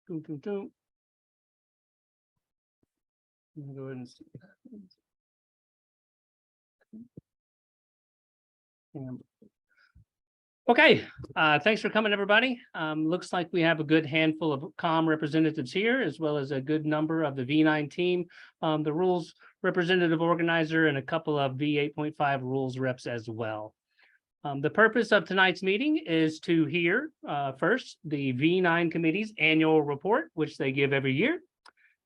Go ahead and see. Okay, thanks for coming, everybody. Looks like we have a good handful of COM representatives here, as well as a good number of the V9 team, the rules representative organizer, and a couple of V8.5 rules reps as well. The purpose of tonight's meeting is to hear first the V9 committee's annual report, which they give every year.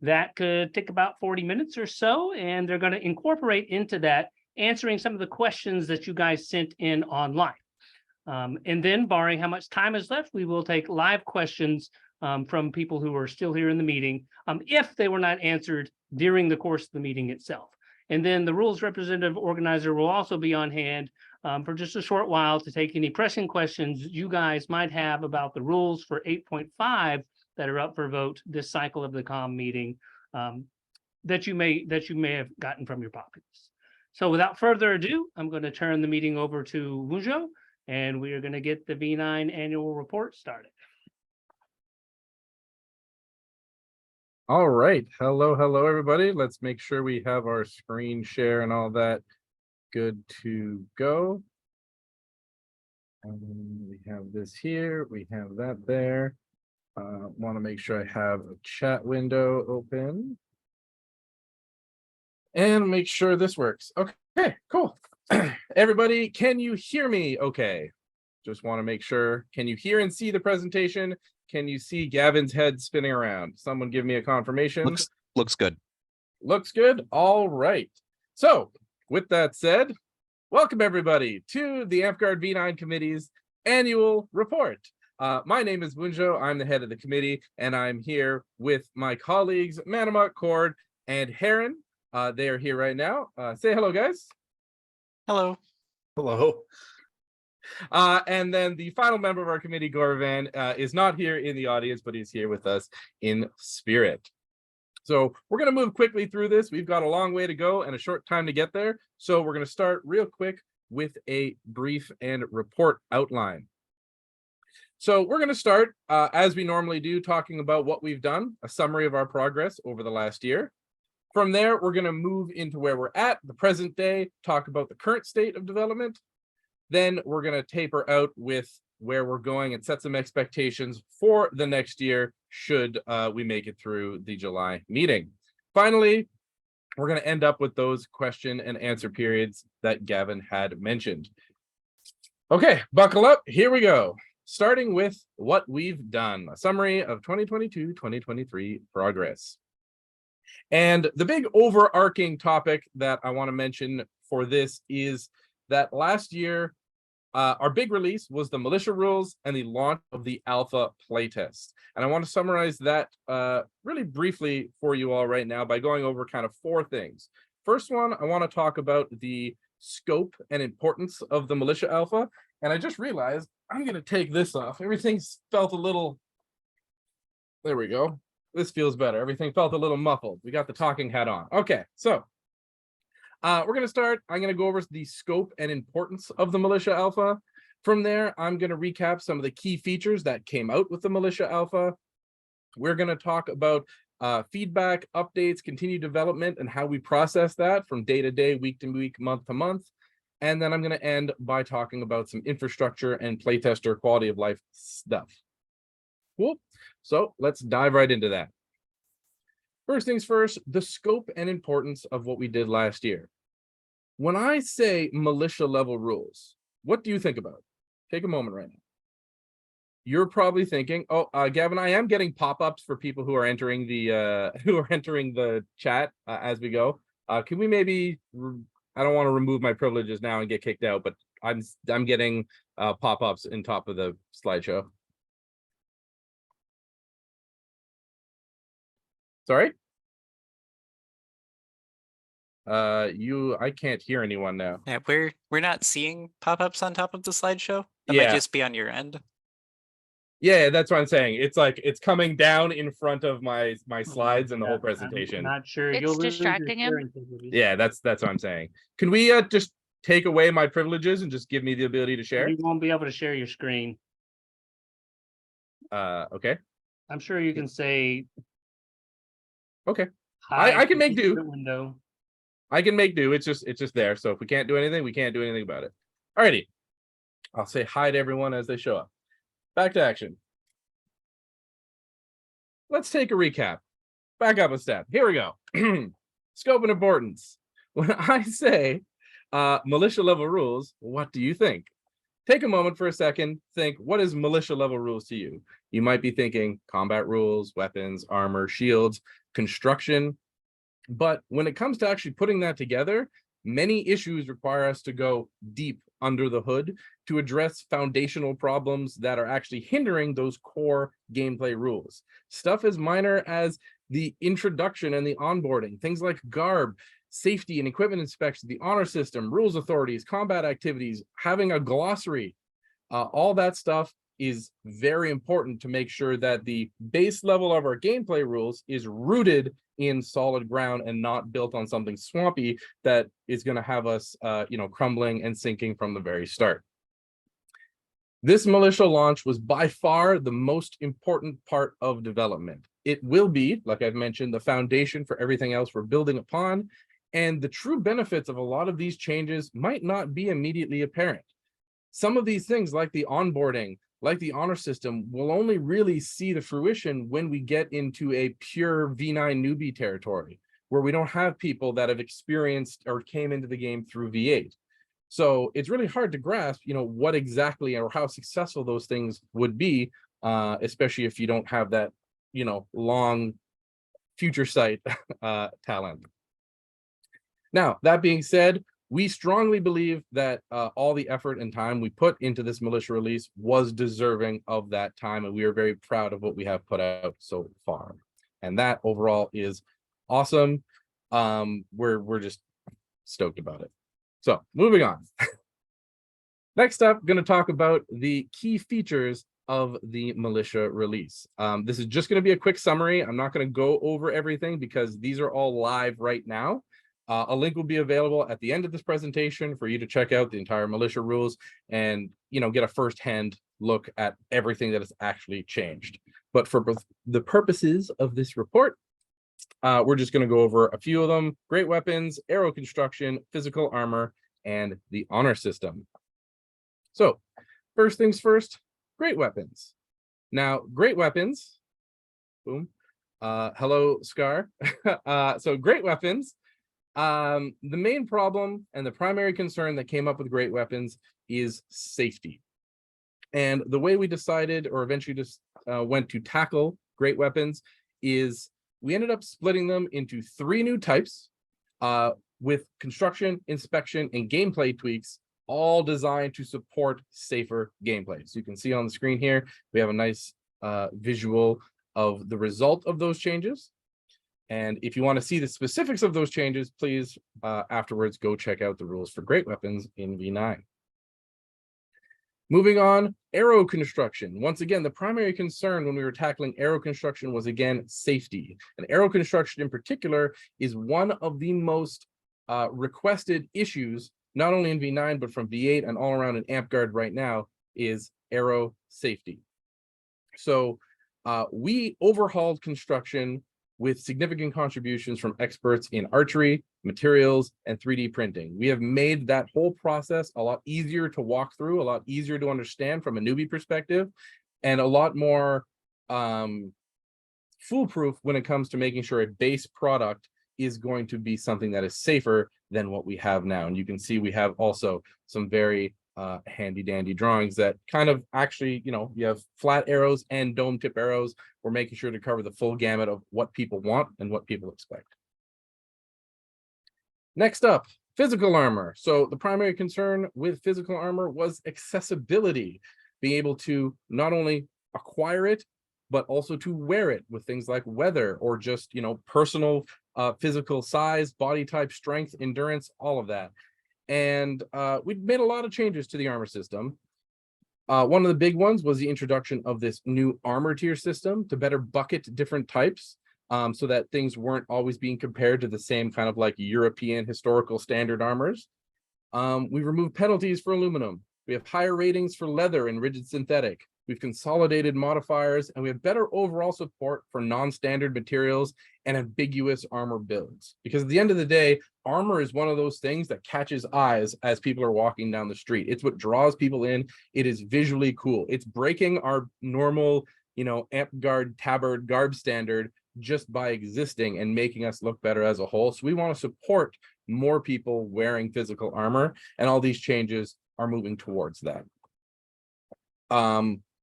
That could take about 40 minutes or so, and they're going to incorporate into that answering some of the questions that you guys sent in online. And then, barring how much time is left, we will take live questions from people who are still here in the meeting if they were not answered during the course of the meeting itself. And then the rules representative organizer will also be on hand for just a short while to take any pressing questions you guys might have about the rules for 8.5 that are up for vote this cycle of the COM meeting that you may have gotten from your populace. So without further ado, I'm going to turn the meeting over to Wunjo, and we are going to get the V9 annual report started. All right. Hello, everybody. Let's make sure we have our screen share and all that good to go. And we have this here. We have that there. Want to make sure I have a chat window open. And make sure this works. Okay, cool. Everybody, can you hear me okay? Just want to make sure. Can you hear and see the presentation? Can you see Gavin's head spinning around? Someone give me a confirmation. Looks good. Looks good. All right. So with that said, welcome everybody to the Amtgard V9 Committee's annual report. My name is Wunjo. I'm the head of the committee, and I'm here with my colleagues, Manamuk, Cord, and Heron. They are here right now. Say hello, guys. Hello. Hello. And then the final member of our committee, Gorvan, is not here in the audience, but he's here with us in spirit. So we're going to move quickly through this. We've got a long way to go and a short time to get there. So we're going to start real quick with a brief and report outline. So we're going to start, as we normally do, talking about what we've done, a summary of our progress over the last year. From there, we're going to move into where we're at, the present day, talk about the current state of development. Then we're going to taper out with where we're going and set some expectations for the next year should we make it through the July meeting. Finally, we're going to end up with those question and answer periods that Gavin had mentioned. Okay, buckle up. Here we go. Starting with what we've done, a summary of 2022-2023 progress. And the big overarching topic that I want to mention for this is that last year, our big release was the militia rules and the launch of the alpha playtest. And I want to summarize that really briefly for you all right now by going over kind of four things. First one, I want to talk about the scope and importance of the militia alpha. And I just realized I'm going to take this off. Everything's felt a little, there we go. This feels better. Everything felt a little muffled. We got the talking hat on. Okay, so we're going to start. I'm going to go over the scope and importance of the militia alpha. From there, I'm going to recap some of the key features that came out with the militia alpha. We're going to talk about feedback, updates, continued development, and how we process that from day to day, week to week, month to month. And then I'm going to end by talking about some infrastructure and playtester quality of life stuff. Cool. So let's dive right into that. First things first, the scope and importance of what we did last year. When I say militia level rules, what do you think about? Take a moment right now. You're probably thinking, oh, Gavin, I am getting pop-ups for people who are entering the chat as we go. Can we maybe, I don't want to remove my privileges now and get kicked out, but I'm getting pop-ups in top of the slideshow. Sorry? I can't hear anyone now. Yeah, we're not seeing pop-ups on top of the slideshow. That Yeah. might just be on your end. Yeah, that's what I'm saying. It's like it's coming down in front of my slides and the whole presentation. I'm not sure. It's You'll lose your distracting him. sharing privileges. Yeah, that's what I'm saying. Can we just take away my privileges and just give me the ability to share? You won't be able to share your screen. Okay. I'm sure you can say. Okay. Hide I can make from do. the window. I can make do. It's just there. So if we can't do anything, we can't do anything about it. Alrighty. I'll say hi to everyone as they show up. Back to action. Let's take a recap. Back up a step. Here we go. Scope and importance. When I say militia level rules, what do you think? Take a moment for a second. Think, what is militia level rules to you? You might be thinking combat rules, weapons, armor, shields, construction. But when it comes to actually putting that together, many issues require us to go deep under the hood to address foundational problems that are actually hindering those core gameplay rules. Stuff as minor as the introduction and the onboarding, things like garb, safety and equipment inspection, the honor system, rules authorities, combat activities, having a glossary, all that stuff is very important to make sure that the base level of our gameplay rules is rooted in solid ground and not built on something swampy that is going to have us, crumbling and sinking from the very start. This militia launch was by far the most important part of development. It will be, like I've mentioned, the foundation for everything else we're building upon, and the true benefits of a lot of these changes might not be immediately apparent. Some of these things, like the onboarding, like the honor system, will only really see the fruition when we get into a pure V9 newbie territory, where we don't have people that have experienced or came into the game through V8. So it's really hard to grasp, what exactly or how successful those things would be, especially if you don't have that, long future sight talent. Now, that being said, we strongly believe that all the effort and time we put into this militia release was deserving of that time, and we are very proud of what we have put out so far. And that overall is awesome. We're just stoked about it. So moving on. Next up, I'm going to talk about the key features of the militia release. This is just going to be a quick summary. I'm not going to go over everything because these are all live right now. A link will be available at the end of this presentation for you to check out the entire militia rules and get a first-hand look at everything that has actually changed. But for the purposes of this report, we're just going to go over a few of them: great weapons, arrow construction, physical armor, and the honor system. So first things first, great weapons. Now, great weapons, boom, hello, Scar. So great weapons, the main problem and the primary concern that came up with great weapons is safety. And the way we decided, or eventually just went to tackle great weapons, is we ended up splitting them into 3 new types with construction, inspection, and gameplay tweaks, all designed to support safer gameplay. So you can see on the screen here, we have a nice visual of the result of those changes. And if you want to see the specifics of those changes, please afterwards go check out the rules for great weapons in V9. Moving on, arrow construction. Once again, the primary concern when we were tackling arrow construction was, again, safety. And arrow construction in particular is one of the most requested issues, not only in V9, but from V8 and all around in Amtgard right now, is arrow safety. So we overhauled construction with significant contributions from experts in archery, materials, and 3D printing. We have made that whole process a lot easier to walk through, a lot easier to understand from a newbie perspective, and a lot more foolproof when it comes to making sure a base product is going to be something that is safer than what we have now. And you can see we have also some very handy dandy drawings that kind of actually, you have flat arrows and dome tip arrows. We're making sure to cover the full gamut of what people want and what people expect. Next up, physical armor. So the primary concern with physical armor was accessibility, being able to not only acquire it, but also to wear it with things like weather or just, personal physical size, body type, strength, endurance, all of that. And we made a lot of changes to the armor system. One of the big ones was the introduction of this new armor tier system to better bucket different types, so that things weren't always being compared to the same kind of like European historical standard armors. We removed penalties for aluminum. We have higher ratings for leather and rigid synthetic. we've consolidated modifiers, and we have better overall support for non-standard materials and ambiguous armor builds. Because at the end of the day, armor is one of those things that catches eyes as people are walking down the street. It's what draws people in. It is visually cool. It's breaking our normal, Amtgard tabard garb standard just by existing and making us look better as a whole. So we want to support more people wearing physical armor, and all these changes are moving towards that.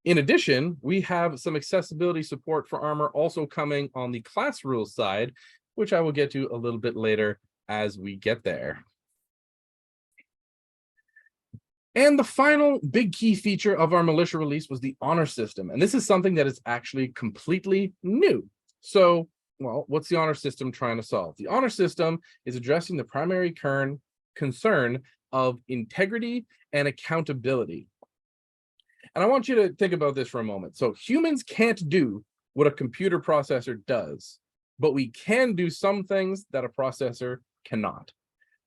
In addition, we have some accessibility support for armor also coming on the class rules side, which I will get to a little bit later as we get there. And the final big key feature of our militia release was the honor system. And this is something that is actually completely new. So, well, what's the honor system trying to solve? The honor system is addressing the primary concern of integrity and accountability. And I want you to think about this for a moment. So humans can't do what a computer processor does, but we can do some things that a processor cannot.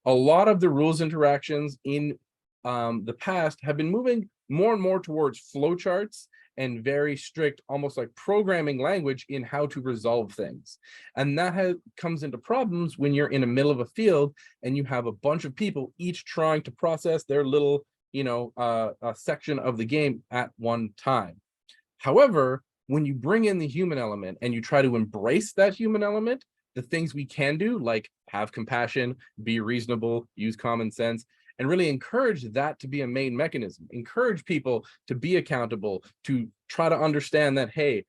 A lot of the rules interactions in the past have been moving more and more towards flowcharts and very strict, almost like programming language in how to resolve things. And that comes into problems when you're in the middle of a field and you have a bunch of people each trying to process their little a section of the game at one time. However, when you bring in the human element and you try to embrace that human element, the things we can do, like have compassion, be reasonable, use common sense, and really encourage that to be a main mechanism. Encourage people to be accountable, to try to understand that, hey,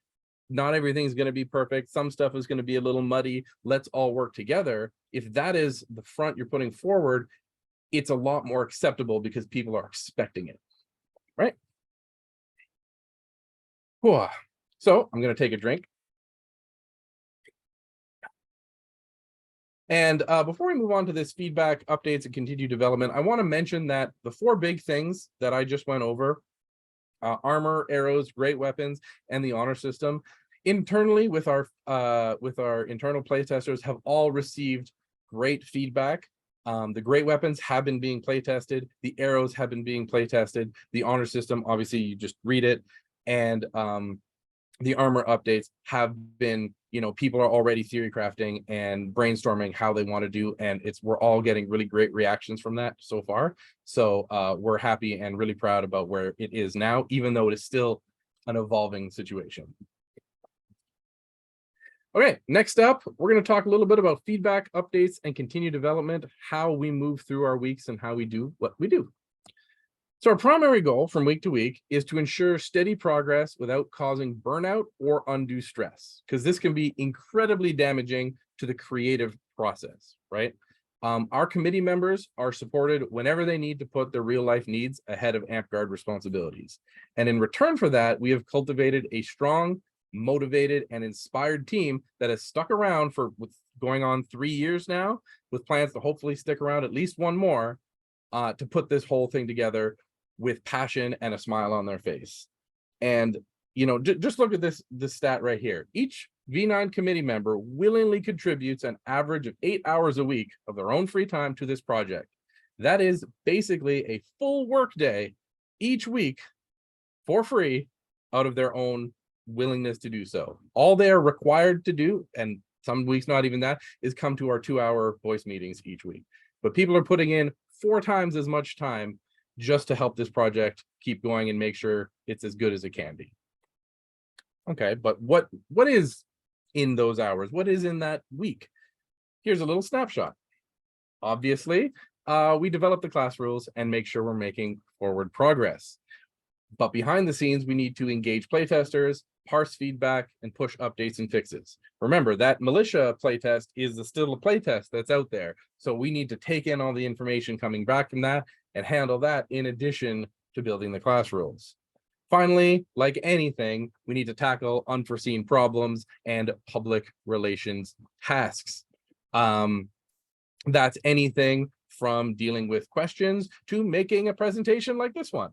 not everything's going to be perfect. Some stuff is going to be a little muddy. Let's all work together. If that is the front you're putting forward, it's a lot more acceptable because people are expecting it, right? Whew. So I'm going to take a drink. And before we move on to this feedback, updates, and continued development, I want to mention that the 4 big things that I just went over, armor, arrows, great weapons, and the honor system, internally with our internal playtesters have all received great feedback. The great weapons have been being play tested. The arrows have been being play tested. The honor system, obviously, you just read it. And the armor updates have been, people are already theory crafting and brainstorming how they want to do. And we're all getting really great reactions from that so far. So we're happy and really proud about where it is now, even though it is still an evolving situation. Okay, next up, we're going to talk a little bit about feedback, updates, and continued development, how we move through our weeks and how we do what we do. So our primary goal from week to week is to ensure steady progress without causing burnout or undue stress, because this can be incredibly damaging to the creative process, right? Our committee members are supported whenever they need to put their real life needs ahead of Amtgard responsibilities. And in return for that, we have cultivated a strong, motivated, and inspired team that has stuck around for going on 3 years now, with plans to hopefully stick around at least one more to put this whole thing together with passion and a smile on their face. And just look at this stat right here. Each V9 committee member willingly contributes an average of 8 hours a week of their own free time to this project. That is basically a full work day each week for free out of their own willingness to do so. All they are required to do, and some weeks not even that, is come to our 2-hour voice meetings each week. But people are putting in 4 times as much time just to help this project keep going and make sure it's as good as it can be. Okay, but what is in those hours? What is in that week? Here's a little snapshot. Obviously, we develop the class rules and make sure we're making forward progress. But behind the scenes, we need to engage playtesters, parse feedback, and push updates and fixes. Remember, that militia playtest is still a playtest that's out there. So we need to take in all the information coming back from that and handle that in addition to building the class rules. Finally, like anything, we need to tackle unforeseen problems and public relations tasks. That's anything from dealing with questions to making a presentation like this one,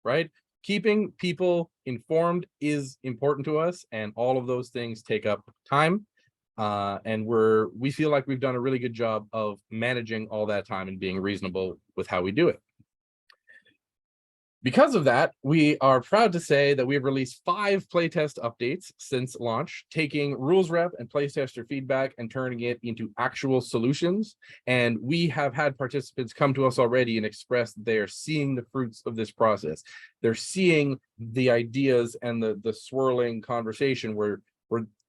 right? Keeping people informed is important to us, and all of those things take up time. And we feel like we've done a really good job of managing all that time and being reasonable with how we do it. Because of that, we are proud to say that we have released 5 playtest updates since launch, taking rules rep and playtester feedback and turning it into actual solutions. And we have had participants come to us already and express they are seeing the fruits of this process. They're seeing the ideas and the swirling conversation where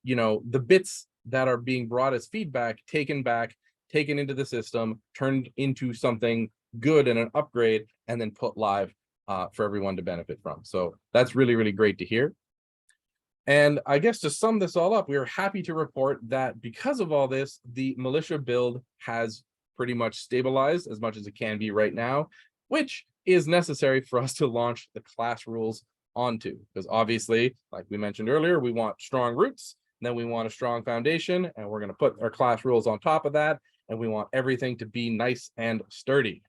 you know, the bits that are being brought as feedback taken back, taken into the system, turned into something good and an upgrade, and then put live for everyone to benefit from. So that's really, really great to hear. And I guess to sum this all up, we are happy to report that because of all this, the militia build has pretty much stabilized as much as it can be right now, which is necessary for us to launch the class rules onto. Because obviously, like we mentioned earlier, we want strong roots, and then we want a strong foundation, and we're going to put our class rules on top of that, and we want everything to be nice and sturdy.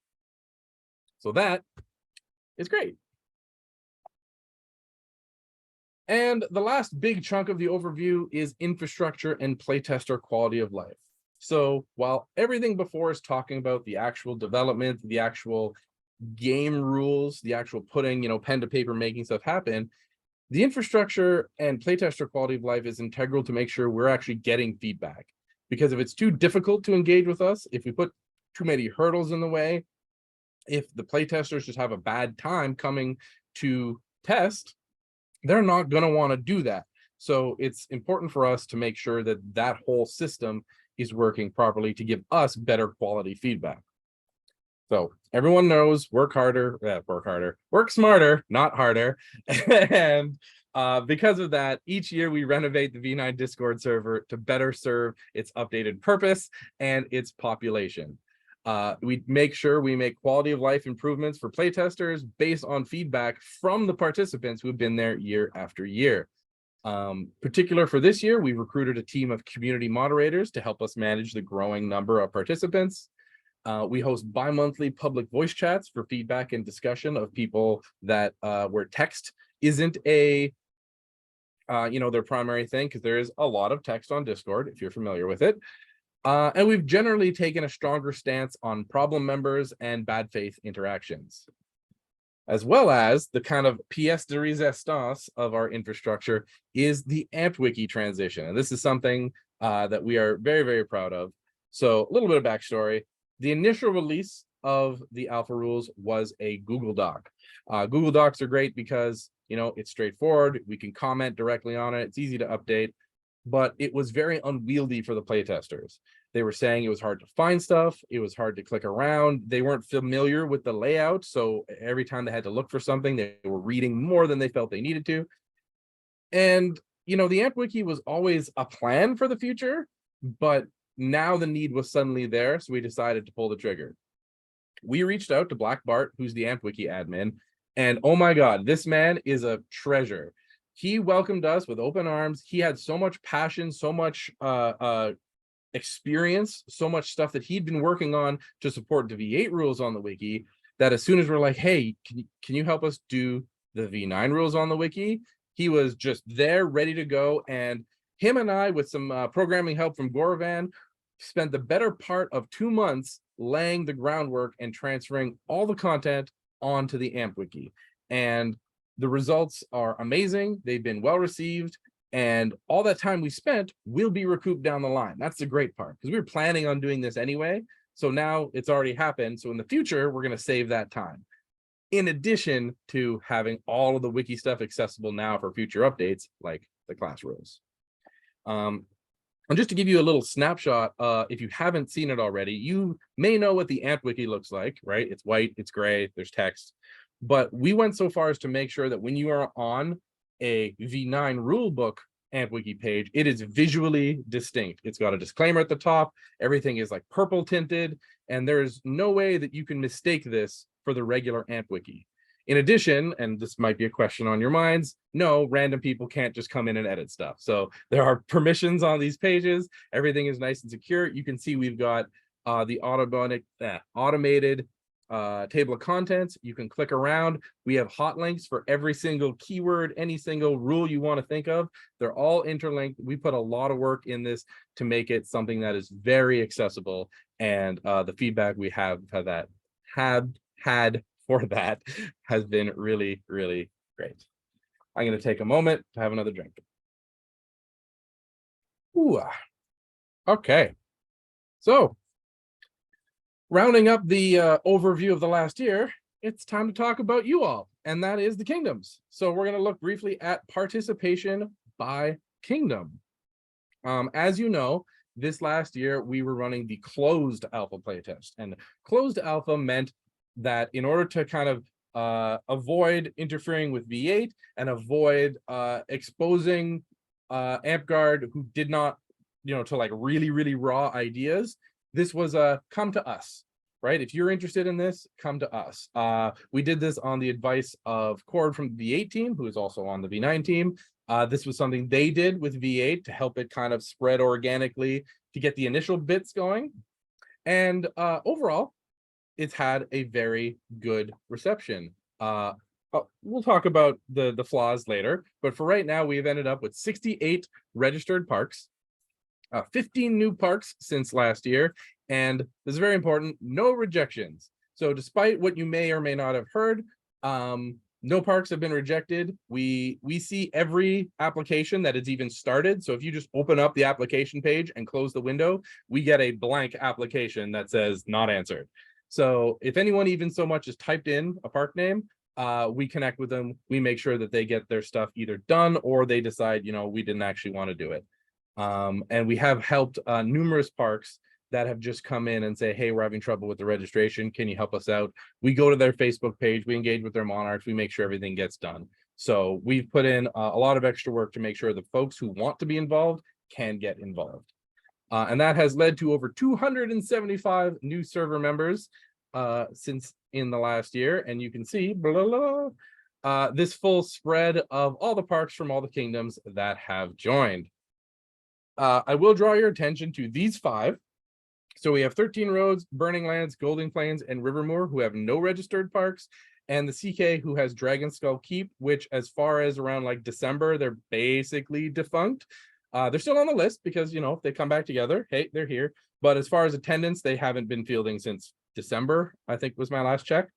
So that is great. And the last big chunk of the overview is infrastructure and playtester quality of life. So while everything before is talking about the actual development, the actual game rules, the actual putting, you know, pen to paper, making stuff happen, the infrastructure and playtester quality of life is integral to make sure we're actually getting feedback. Because if it's too difficult to engage with us, if we put too many hurdles in the way, if the playtesters just have a bad time coming to test, they're not going to want to do that. So it's important for us to make sure that that whole system is working properly to give us better quality feedback. So everyone knows work smarter, not harder. And because of that, each year we renovate the V9 Discord server to better serve its updated purpose and its population. We make sure we make quality of life improvements for playtesters based on feedback from the participants who've been there year after year. Particular for this year, we recruited a team of community moderators to help us manage the growing number of participants. We host bi-monthly public voice chats for feedback and discussion of people that where text isn't a their primary thing, because there is a lot of text on Discord if you're familiar with it. And we've generally taken a stronger stance on problem members and bad faith interactions, as well as the kind of pièce de résistance of our infrastructure is the AmpWiki transition. And this is something that we are very, very proud of. So a little bit of backstory. The initial release of the alpha rules was a Google Doc. Google Docs are great because, you know, it's straightforward. We can comment directly on it. It's easy to update. But it was very unwieldy for the playtesters. They were saying it was hard to find stuff. It was hard to click around. They weren't familiar with the layout. So every time they had to look for something, they were reading more than they felt they needed to. And, you know, the AmpWiki was always a plan for the future, but now the need was suddenly there. So we decided to pull the trigger. We reached out to Black Bart, who's the AmpWiki admin. And oh my God, this man is a treasure. He welcomed us with open arms. He had so much passion, so much experience, so much stuff that he'd been working on to support the V8 rules on the wiki, that as soon as we're like, hey, can you help us do the V9 rules on the wiki? He was just there, ready to go. And him and I, with some programming help from Gorvan, spent the better part of 2 months laying the groundwork and transferring all the content onto the AmpWiki. And the results are amazing. They've been well received, and all that time we spent will be recouped down the line. That's the great part, because we were planning on doing this anyway. So now it's already happened. So in the future, we're going to save that time, in addition to having all of the wiki stuff accessible now for future updates, like the class rules. And just to give you a little snapshot, if you haven't seen it already, you may know what the AmpWiki looks like, right? It's white, it's gray, there's text. But we went so far as to make sure that when you are on a V9 rulebook AmpWiki page, it is visually distinct. It's got a disclaimer at the top. Everything is like purple tinted, and there's no way that you can mistake this for the regular AmpWiki. In addition, and this might be a question on your minds, no, random people can't just come in and edit stuff. So there are permissions on these pages. Everything is nice and secure. You can see we've got the automated table of contents. You can click around. We have hot links for every single keyword, any single rule you want to think of. They're all interlinked. We put a lot of work in this to make it something that is very accessible. And the feedback we have had for that has been really, really great. I'm going to take a moment to have another drink. Ooh, okay. So, rounding up the overview of the last year, it's time to talk about you all, and that is the kingdoms. So we're going to look briefly at participation by kingdom. As you know, this last year we were running the closed alpha playtest, and closed alpha meant that in order to kind of avoid interfering with V8 and avoid exposing Amtgard, who did not, to like really raw ideas, this was a come to us, right? If you're interested in this, come to us. We did this on the advice of Cord from the V8 team, who is also on the V9 team. This was something they did with V8 to help it kind of spread organically to get the initial bits going. And overall, it's had a very good reception. We'll talk about the flaws later, but for right now, we've ended up with 68 registered parks, 15 new parks since last year, and this is very important, no rejections. So despite what you may or may not have heard, no parks have been rejected. We see every application that is even started. So if you just open up the application page and close the window, we get a blank application that says not answered. So if anyone even so much as typed in a park name, we connect with them. We make sure that they get their stuff either done or they decide, we didn't actually want to do it. And we have helped numerous parks that have just come in and say, hey, we're having trouble with the registration. Can you help us out? We go to their Facebook page, we engage with their monarchs, we make sure everything gets done. So we've put in a lot of extra work to make sure the folks who want to be involved can get involved. And that has led to over 275 new server members since in the last year. And you can see this full spread of all the parks from all the kingdoms that have joined. I will draw your attention to these 5. So we have 13 Roads, Burning Lands, Golden Plains, and Rivermoor, who have no registered parks, and the CK, who has Dragon Skull Keep, which as far as around like December, they're basically defunct. They're still on the list because, if they come back together, hey, they're here. But as far as attendance, they haven't been fielding since December, I think was my last check.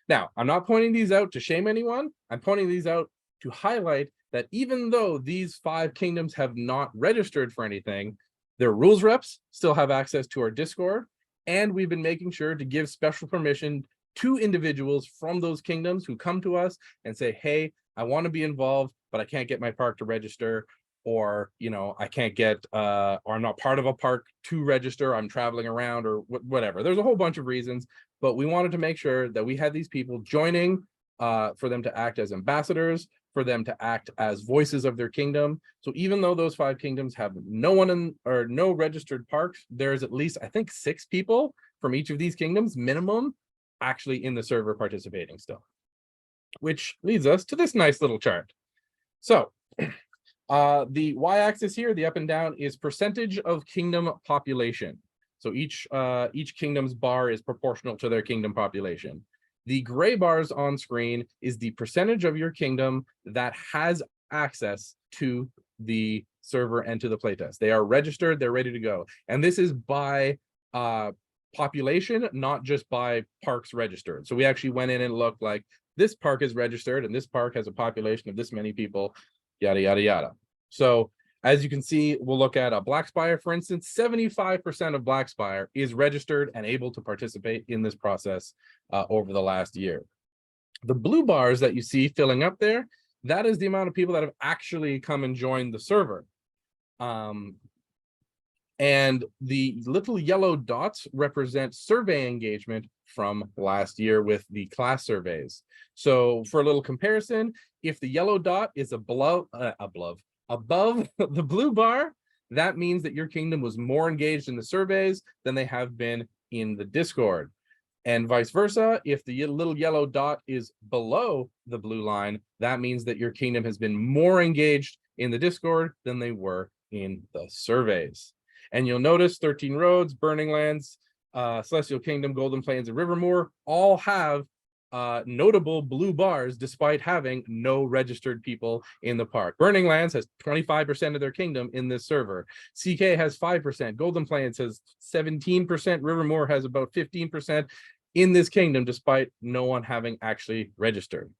Now, I'm not pointing these out to shame anyone. I'm pointing these out to highlight that even though these 5 kingdoms have not registered for anything, their rules reps still have access to our Discord, and we've been making sure to give special permission to individuals from those kingdoms who come to us and say, hey, I want to be involved, but I can't get my park to register, or, I can't get, or I'm not part of a park to register, I'm traveling around, or whatever. There's a whole bunch of reasons, but we wanted to make sure that we had these people joining for them to act as ambassadors, for them to act as voices of their kingdom. So even though those 5 kingdoms have no registered parks, there's at least, I think, 6 people from each of these kingdoms minimum actually in the server participating still, which leads us to this nice little chart. So the y-axis here, the up and down, is percentage of kingdom population. So each kingdom's bar is proportional to their kingdom population. The gray bars on screen is the percentage of your kingdom that has access to the server and to the playtest. They are registered, they're ready to go. And this is by population, not just by parks registered. So we actually went in and looked like this park is registered and this park has a population of this many people, yada, yada, yada. So as you can see, we'll look at a Blackspire, for instance. 75% of Blackspire is registered and able to participate in this process over the last year. The blue bars that you see filling up there, that is the amount of people that have actually come and joined the server. And the little yellow dots represent survey engagement from last year with the class surveys. So for a little comparison, if the yellow dot is above the blue bar, that means that your kingdom was more engaged in the surveys than they have been in the Discord. And vice versa, if the little yellow dot is below the blue line, that means that your kingdom has been more engaged in the Discord than they were in the surveys. And you'll notice 13 Roads, Burning Lands, Celestial Kingdom, Golden Plains, and Rivermoor all have notable blue bars despite having no registered people in the park. Burning Lands has 25% of their kingdom in this server. CK has 5%, Golden Plains has 17%, Rivermoor has about 15%, in this kingdom, despite no one having actually registered.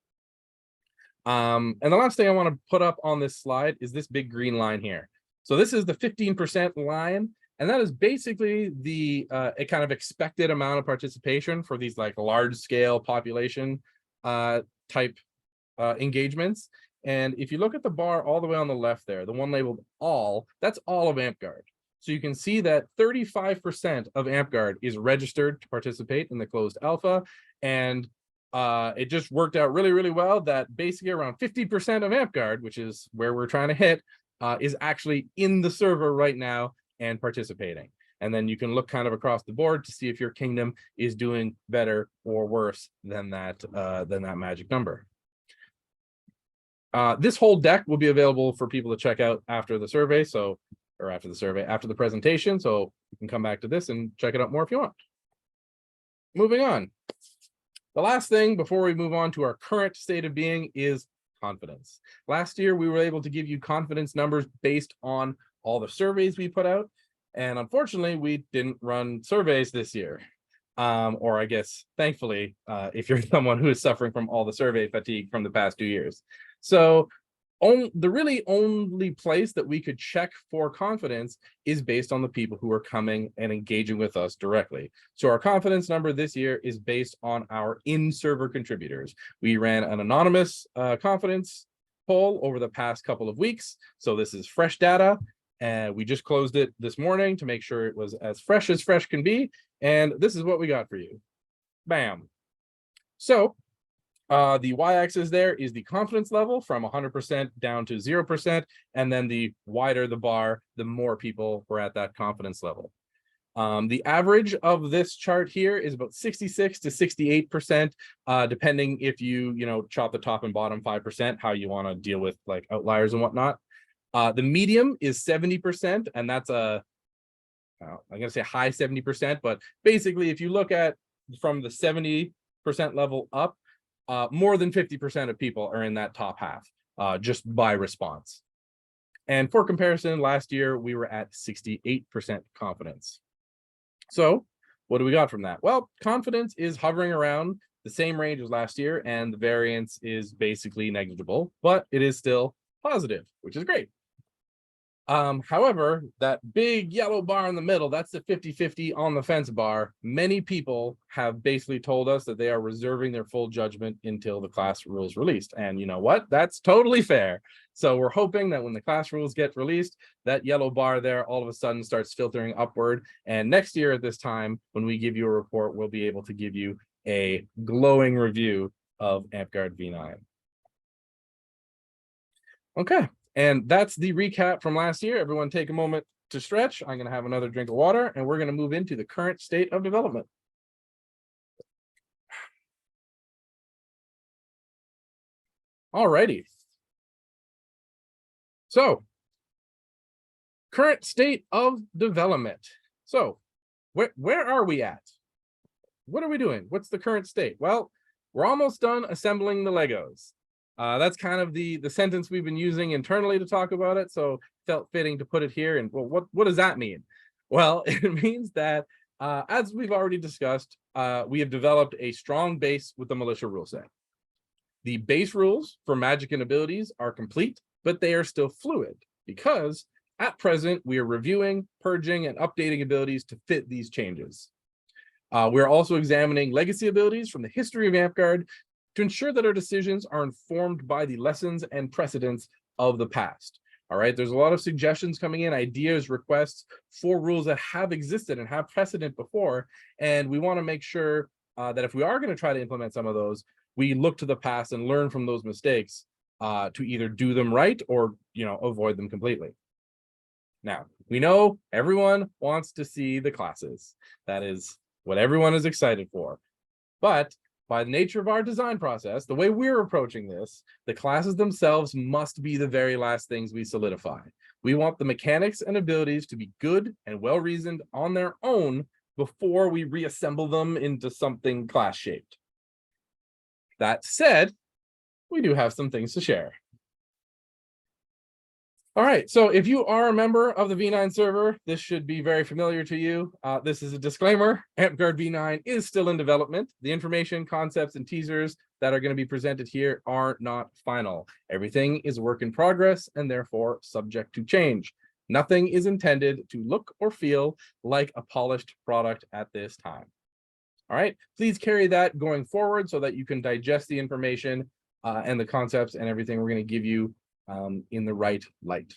And the last thing I want to put up on this slide is this big green line here. So this is the 15% line, and that is basically the a kind of expected amount of participation for these like large scale population type engagements. And if you look at the bar all the way on the left there, the one labeled all, that's all of Amtgard. So you can see that 35% of Amtgard is registered to participate in the closed alpha, and it just worked out really, really well that basically around 50% of Amtgard, which is where we're trying to hit, is actually in the server right now and participating. And then you can look kind of across the board to see if your kingdom is doing better or worse than that magic number. This whole deck will be available for people to check out after the survey. After the presentation. So you can come back to this and check it out more if you want. Moving on. The last thing before we move on to our current state of being is confidence. Last year, we were able to give you confidence numbers based on all the surveys we put out. And unfortunately, we didn't run surveys this year. Or I guess, thankfully, if you're someone who is suffering from all the survey fatigue from the past 2 years. So the really only place that we could check for confidence is based on the people who are coming and engaging with us directly. So our confidence number this year is based on our in-server contributors. We ran an anonymous confidence poll over the past couple of weeks. So this is fresh data, and we just closed it this morning to make sure it was as fresh can be. And this is what we got for you. Bam. So the y-axis there is the confidence level from 100% down to 0%. And then the wider the bar, the more people were at that confidence level. The average of this chart here is about 66 to 68%, depending if you chop the top and bottom 5%, how you want to deal with like outliers and whatnot. The medium is 70%, and that's I'm going to say high 70%, but basically if you look at from the 70% level up, more than 50% of people are in that top half, just by response. And for comparison, last year we were at 68% confidence. So what do we got from that? Well, confidence is hovering around the same range as last year, and the variance is basically negligible, but it is still positive, which is great. However, that big yellow bar in the middle, that's the 50-50 on the fence bar. Many people have basically told us that they are reserving their full judgment until the class rules released. And you know what? That's totally fair. So we're hoping that when the class rules get released, that yellow bar there all of a sudden starts filtering upward. And next year at this time, when we give you a report, we'll be able to give you a glowing review of Amtgard V9. Okay. And that's the recap from last year. Everyone take a moment to stretch. I'm going to have another drink of water, and we're going to move into the current state of development. All righty. So, current state of development. So, where are we at? What are we doing? What's the current state? Well, we're almost done assembling the Legos. That's kind of the sentence we've been using internally to talk about it, so felt fitting to put it here. And well, what does that mean? Well, it means that as we've already discussed, we have developed a strong base with the militia rule set. The base rules for magic and abilities are complete, but they are still fluid because at present we are reviewing, purging, and updating abilities to fit these changes. We're also examining legacy abilities from the history of Amtgard to ensure that our decisions are informed by the lessons and precedents of the past. All right, there's a lot of suggestions coming in, ideas, requests for rules that have existed and have precedent before, and we want to make sure that if we are going to try to implement some of those, we look to the past and learn from those mistakes to either do them right or avoid them completely. Now, we know everyone wants to see the classes. That is what everyone is excited for. But by the nature of our design process, the way we're approaching this, the classes themselves must be the very last things we solidify. We want the mechanics and abilities to be good and well-reasoned on their own before we reassemble them into something class-shaped. That said, we do have some things to share. All right, so if you are a member of the V9 server, this should be very familiar to you. This is a disclaimer. Amtgard V9 is still in development. The information, concepts, and teasers that are going to be presented here are not final. Everything is a work in progress and therefore subject to change. Nothing is intended to look or feel like a polished product at this time. All right, please carry that going forward so that you can digest the information and the concepts and everything we're going to give you in the right light.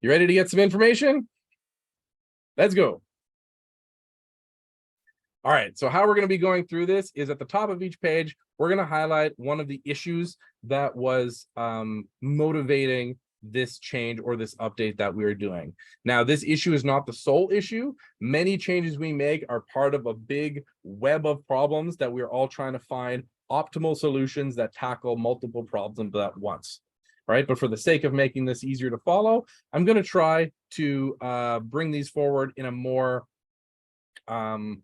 You ready to get some information? Let's go. All right, so how we're going to be going through this is at the top of each page, we're going to highlight one of the issues that was motivating this change or this update that we're doing. Now, this issue is not the sole issue. Many changes we make are part of a big web of problems that we're all trying to find optimal solutions that tackle multiple problems at once. Right, but for the sake of making this easier to follow, I'm going to try to bring these forward in a more, with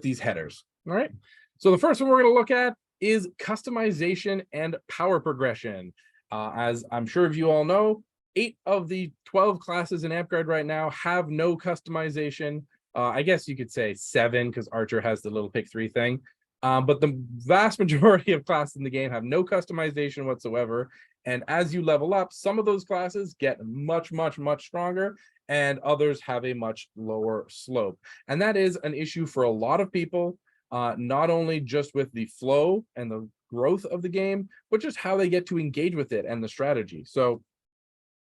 these headers. All right, so the first one we're going to look at is customization and power progression. As I'm sure if you all know, 8 of the 12 classes in Amtgard right now have no customization. I guess you could say 7 because Archer has the little pick 3 thing. But the vast majority of classes in the game have no customization whatsoever. And as you level up, some of those classes get much, much, much stronger, and others have a much lower slope. And that is an issue for a lot of people, not only just with the flow and the growth of the game, but just how they get to engage with it and the strategy. So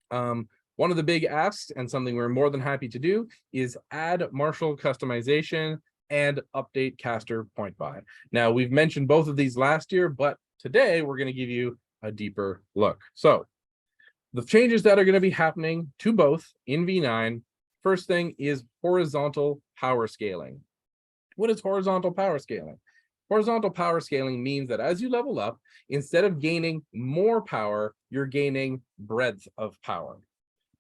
one of the big asks, and something we're more than happy to do, is add martial customization and update caster point buy. Now, we've mentioned both of these last year, but today we're going to give you a deeper look. So the changes that are going to be happening to both in V9, first thing is horizontal power scaling. What is horizontal power scaling? Horizontal power scaling means that as you level up, instead of gaining more power, you're gaining breadth of power.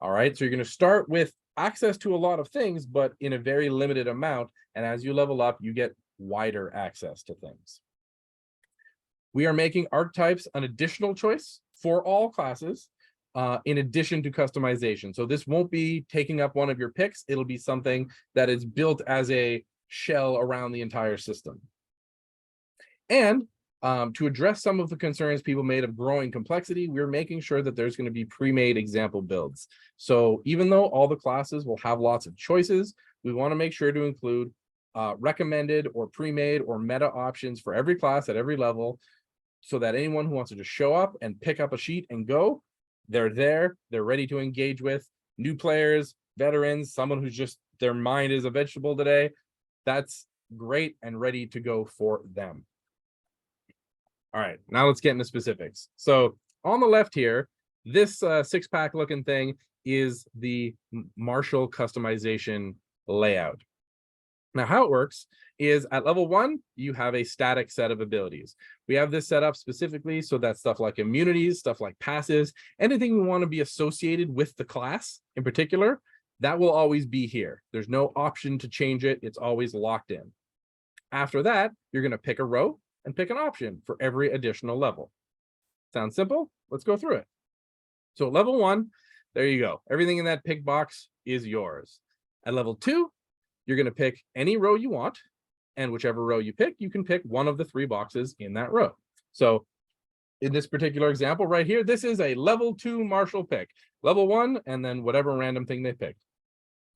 All right, so you're going to start with access to a lot of things, but in a very limited amount. And as you level up, you get wider access to things. We are making archetypes an additional choice for all classes, in addition to customization. So this won't be taking up one of your picks. It'll be something that is built as a shell around the entire system. And to address some of the concerns people made of growing complexity, we're making sure that there's going to be pre-made example builds. So even though all the classes will have lots of choices, we want to make sure to include recommended or pre-made or meta options for every class at every level, so that anyone who wants to just show up and pick up a sheet and go, they're there, they're ready to engage with new players, veterans, someone who's just, their mind is a vegetable today. That's great and ready to go for them. All right, now let's get into specifics. So on the left here, this 6-pack looking thing is the martial customization layout. Now, how it works is at level 1, you have a static set of abilities. We have this set up specifically so that stuff like immunities, stuff like passives, anything we want to be associated with the class in particular, that will always be here. There's no option to change it. It's always locked in. After that, you're going to pick a row and pick an option for every additional level. Sounds simple? Let's go through it. So level 1, there you go. Everything in that pick box is yours. At level 2, you're going to pick any row you want, and whichever row you pick, you can pick one of the 3 boxes in that row. So in this particular example right here, this is a level 2 martial pick. Level 1, and then whatever random thing they picked.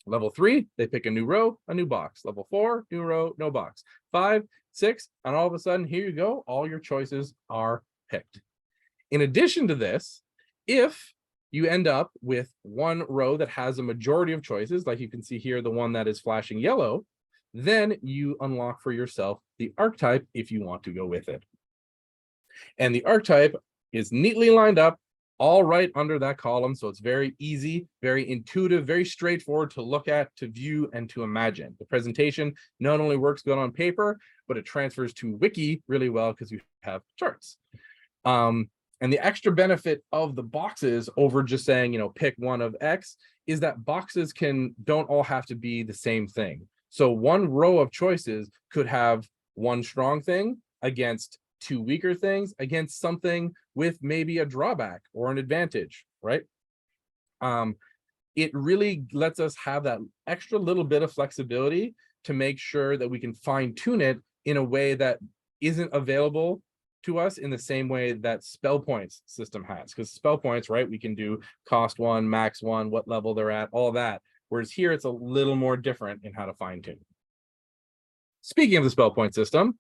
Level 3, they pick a new row, a new box. Level 4, new row, no box. 5, 6, and all of a sudden, here you go. All your choices are picked. In addition to this, if you end up with one row that has a majority of choices, like you can see here, the one that is flashing yellow, then you unlock for yourself the archetype if you want to go with it. And the archetype is neatly lined up all right under that column. So it's very easy, very intuitive, very straightforward to look at, to view, and to imagine. The presentation not only works good on paper, but it transfers to Wiki really well because you have charts. And the extra benefit of the boxes over just saying, you know, pick one of X is that boxes don't all have to be the same thing. So one row of choices could have one strong thing against two weaker things against something with maybe a drawback or an advantage, right? It really lets us have that extra little bit of flexibility to make sure that we can fine tune it in a way that isn't available to us in the same way that spell points system has. Because spell points, right, we can do cost 1, max 1, what level they're at, all that. Whereas here it's a little more different in how to fine tune. Speaking of the spell point system,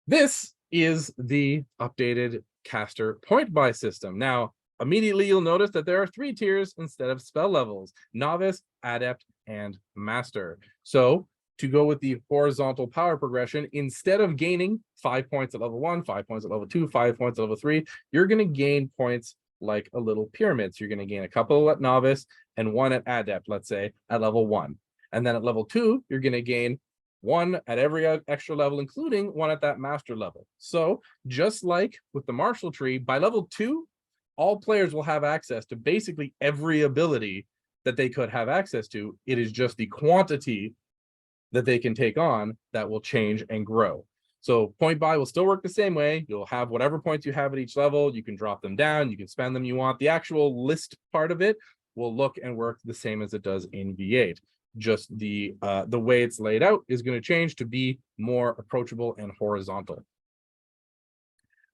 this is the updated caster point buy system. Now, immediately you'll notice that there are 3 tiers instead of spell levels: novice, adept, and master. So to go with the horizontal power progression, instead of gaining 5 points at level 1, 5 points at level 2, 5 points at level 3, you're going to gain points like a little pyramid. So you're going to gain a couple at novice and 1 at adept, let's say, at level 1. And then at level 2, you're going to gain 1 at every extra level, including 1 at that master level. So just like with the martial tree, by level 2, all players will have access to basically every ability that they could have access to. It is just the quantity that they can take on that will change and grow. So point buy will still work the same way. You'll have whatever points you have at each level. You can drop them down. You can spend them you want. The actual list part of it will look and work the same as it does in V8. Just the way it's laid out is going to change to be more approachable and horizontal.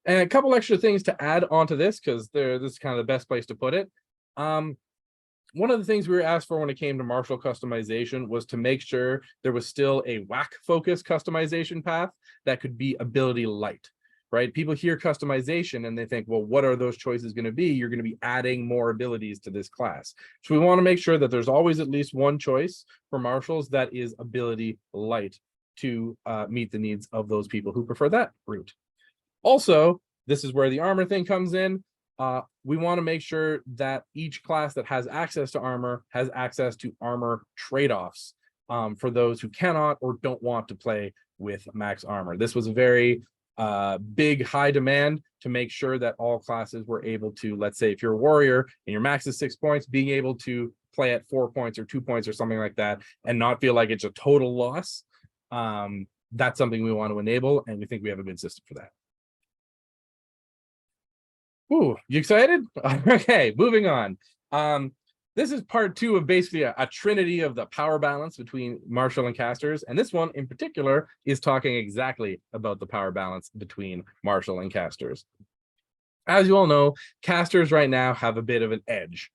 And a couple extra things to add onto this, because this is kind of the best place to put it. One of the things we were asked for when it came to martial customization was to make sure there was still a whack focus customization path that could be ability light, right? People hear customization and they think, well, what are those choices going to be? You're going to be adding more abilities to this class. So we want to make sure that there's always at least one choice for martials that is ability light to meet the needs of those people who prefer that route. Also, this is where the armor thing comes in. We want to make sure that each class that has access to armor has access to armor trade-offs for those who cannot or don't want to play with max armor. This was a very big, high demand to make sure that all classes were able to, let's say if you're a warrior and your max is 6 points, being able to play at 4 points or 2 points or something like that and not feel like it's a total loss. That's something we want to enable, and we think we have a good system for that. Ooh, you excited? Okay, moving on. This is part 2 of basically a trinity of the power balance between martial and casters. And this one in particular is talking exactly about the power balance between martial and casters. As you all know, casters right now have a bit of an edge.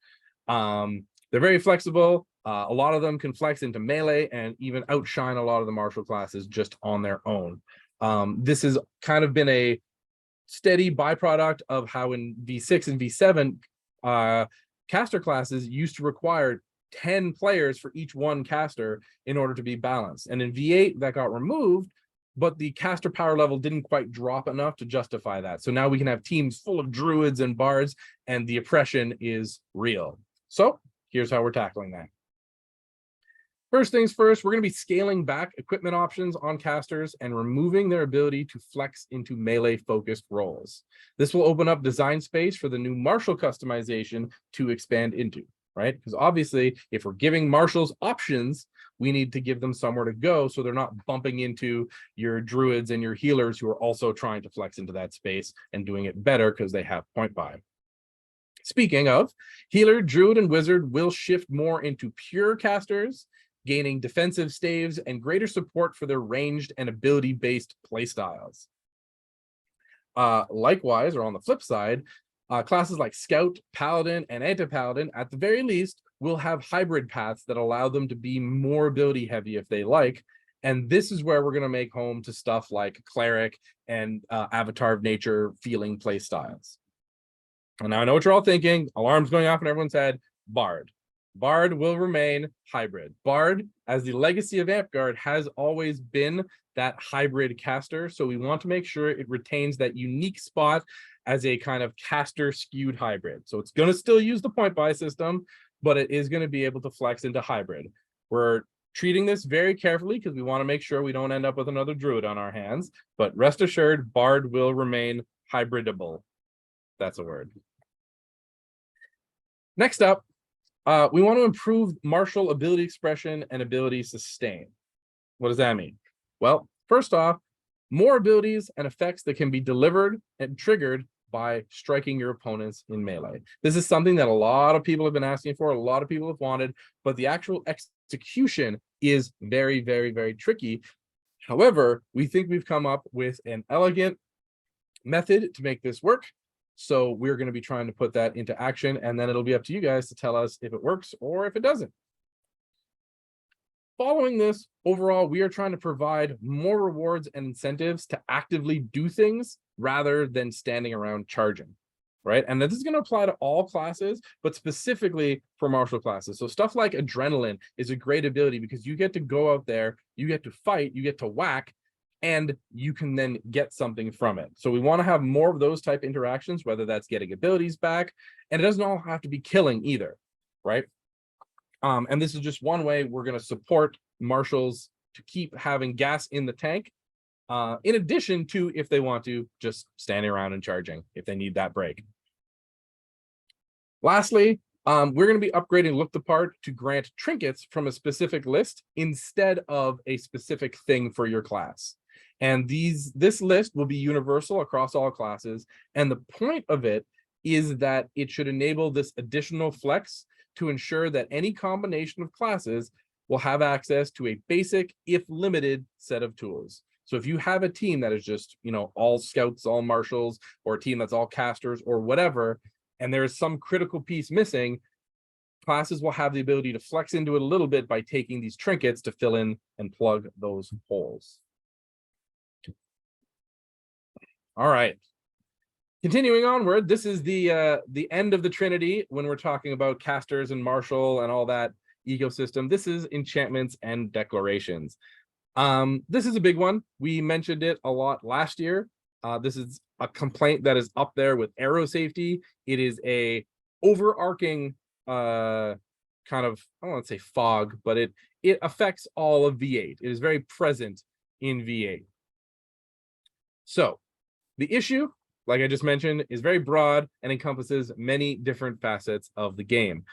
They're very flexible. A lot of them can flex into melee and even outshine a lot of the martial classes just on their own. This has kind of been a steady byproduct of how in V6 and V7 caster classes used to require 10 players for each one caster in order to be balanced, and in V8 that got removed, but the caster power level didn't quite drop enough to justify that. So now we can have teams full of druids and bards, and the oppression is real. So here's how we're tackling that. First things first, we're going to be scaling back equipment options on casters and removing their ability to flex into melee-focused roles. This will open up design space for the new martial customization to expand into, right? Because obviously, if we're giving martials options, we need to give them somewhere to go so they're not bumping into your druids and your healers who are also trying to flex into that space and doing it better because they have point buy. Speaking of, healer, druid, and wizard will shift more into pure casters, gaining defensive staves and greater support for their ranged and ability-based playstyles. Likewise, or on the flip side, classes like Scout, Paladin, and Anti-Paladin, at the very least, will have hybrid paths that allow them to be more ability-heavy if they like. And this is where we're going to make home to stuff like Cleric and Avatar of Nature feeling playstyles. And now I know what you're all thinking. Alarms going off in everyone's head. Bard. Bard will remain hybrid. Bard, as the legacy of Amtgard, has always been that hybrid caster, so we want to make sure it retains that unique spot as a kind of caster skewed hybrid. So it's going to still use the point buy system, but it is going to be able to flex into hybrid. We're treating this very carefully because we want to make sure we don't end up with another druid on our hands, but rest assured, Bard will remain hybridable. That's a word. Next up, we want to improve martial ability expression and ability sustain. What does that mean? Well, first off, more abilities and effects that can be delivered and triggered by striking your opponents in melee. This is something that a lot of people have been asking for, a lot of people have wanted, but the actual execution is very, very, very tricky. However, we think we've come up with an elegant method to make this work. So we're going to be trying to put that into action, and then it'll be up to you guys to tell us if it works or if it doesn't. Following this, overall, we are trying to provide more rewards and incentives to actively do things rather than standing around charging, right? And this is going to apply to all classes, but specifically for martial classes. So stuff like adrenaline is a great ability because you get to go out there, you get to fight, you get to whack, and you can then get something from it. So we want to have more of those type interactions, whether that's getting abilities back, and it doesn't all have to be killing either, right? And this is just one way we're going to support marshals to keep having gas in the tank, in addition to, if they want to, just standing around and charging if they need that break. Lastly, we're going to be upgrading Look the Part to grant trinkets from a specific list instead of a specific thing for your class. And this list will be universal across all classes. And the point of it is that it should enable this additional flex to ensure that any combination of classes will have access to a basic, if limited, set of tools. So if you have a team that is just, all scouts, all marshals, or a team that's all casters or whatever, and there is some critical piece missing, classes will have the ability to flex into it a little bit by taking these trinkets to fill in and plug those holes. All right. Continuing onward, this is the end of the Trinity when we're talking about casters and martial and all that ecosystem. This is enchantments and declarations. This is a big one. We mentioned it a lot last year. This is a complaint that is up there with arrow safety. It is a overarching kind of, I don't want to say fog, but it affects all of V8. It is very present in V8. So the issue, like I just mentioned, is very broad and encompasses many different facets of the game.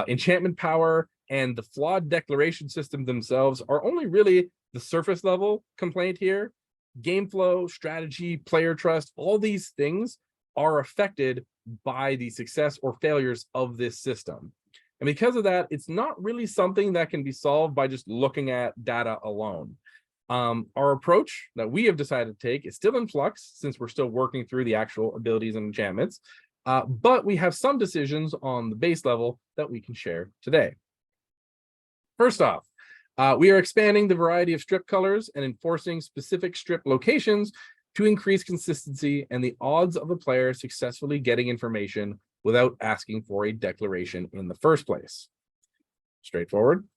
Enchantment power and the flawed declaration system themselves are only really the surface level complaint here. Game flow, strategy, player trust, all these things are affected by the success or failures of this system. And because of that, it's not really something that can be solved by just looking at data alone. Our approach that we have decided to take is still in flux since we're still working through the actual abilities and enchantments, but we have some decisions on the base level that we can share today. First off, we are expanding the variety of strip colors and enforcing specific strip locations to increase consistency and the odds of a player successfully getting information without asking for a declaration in the first place. Straightforward.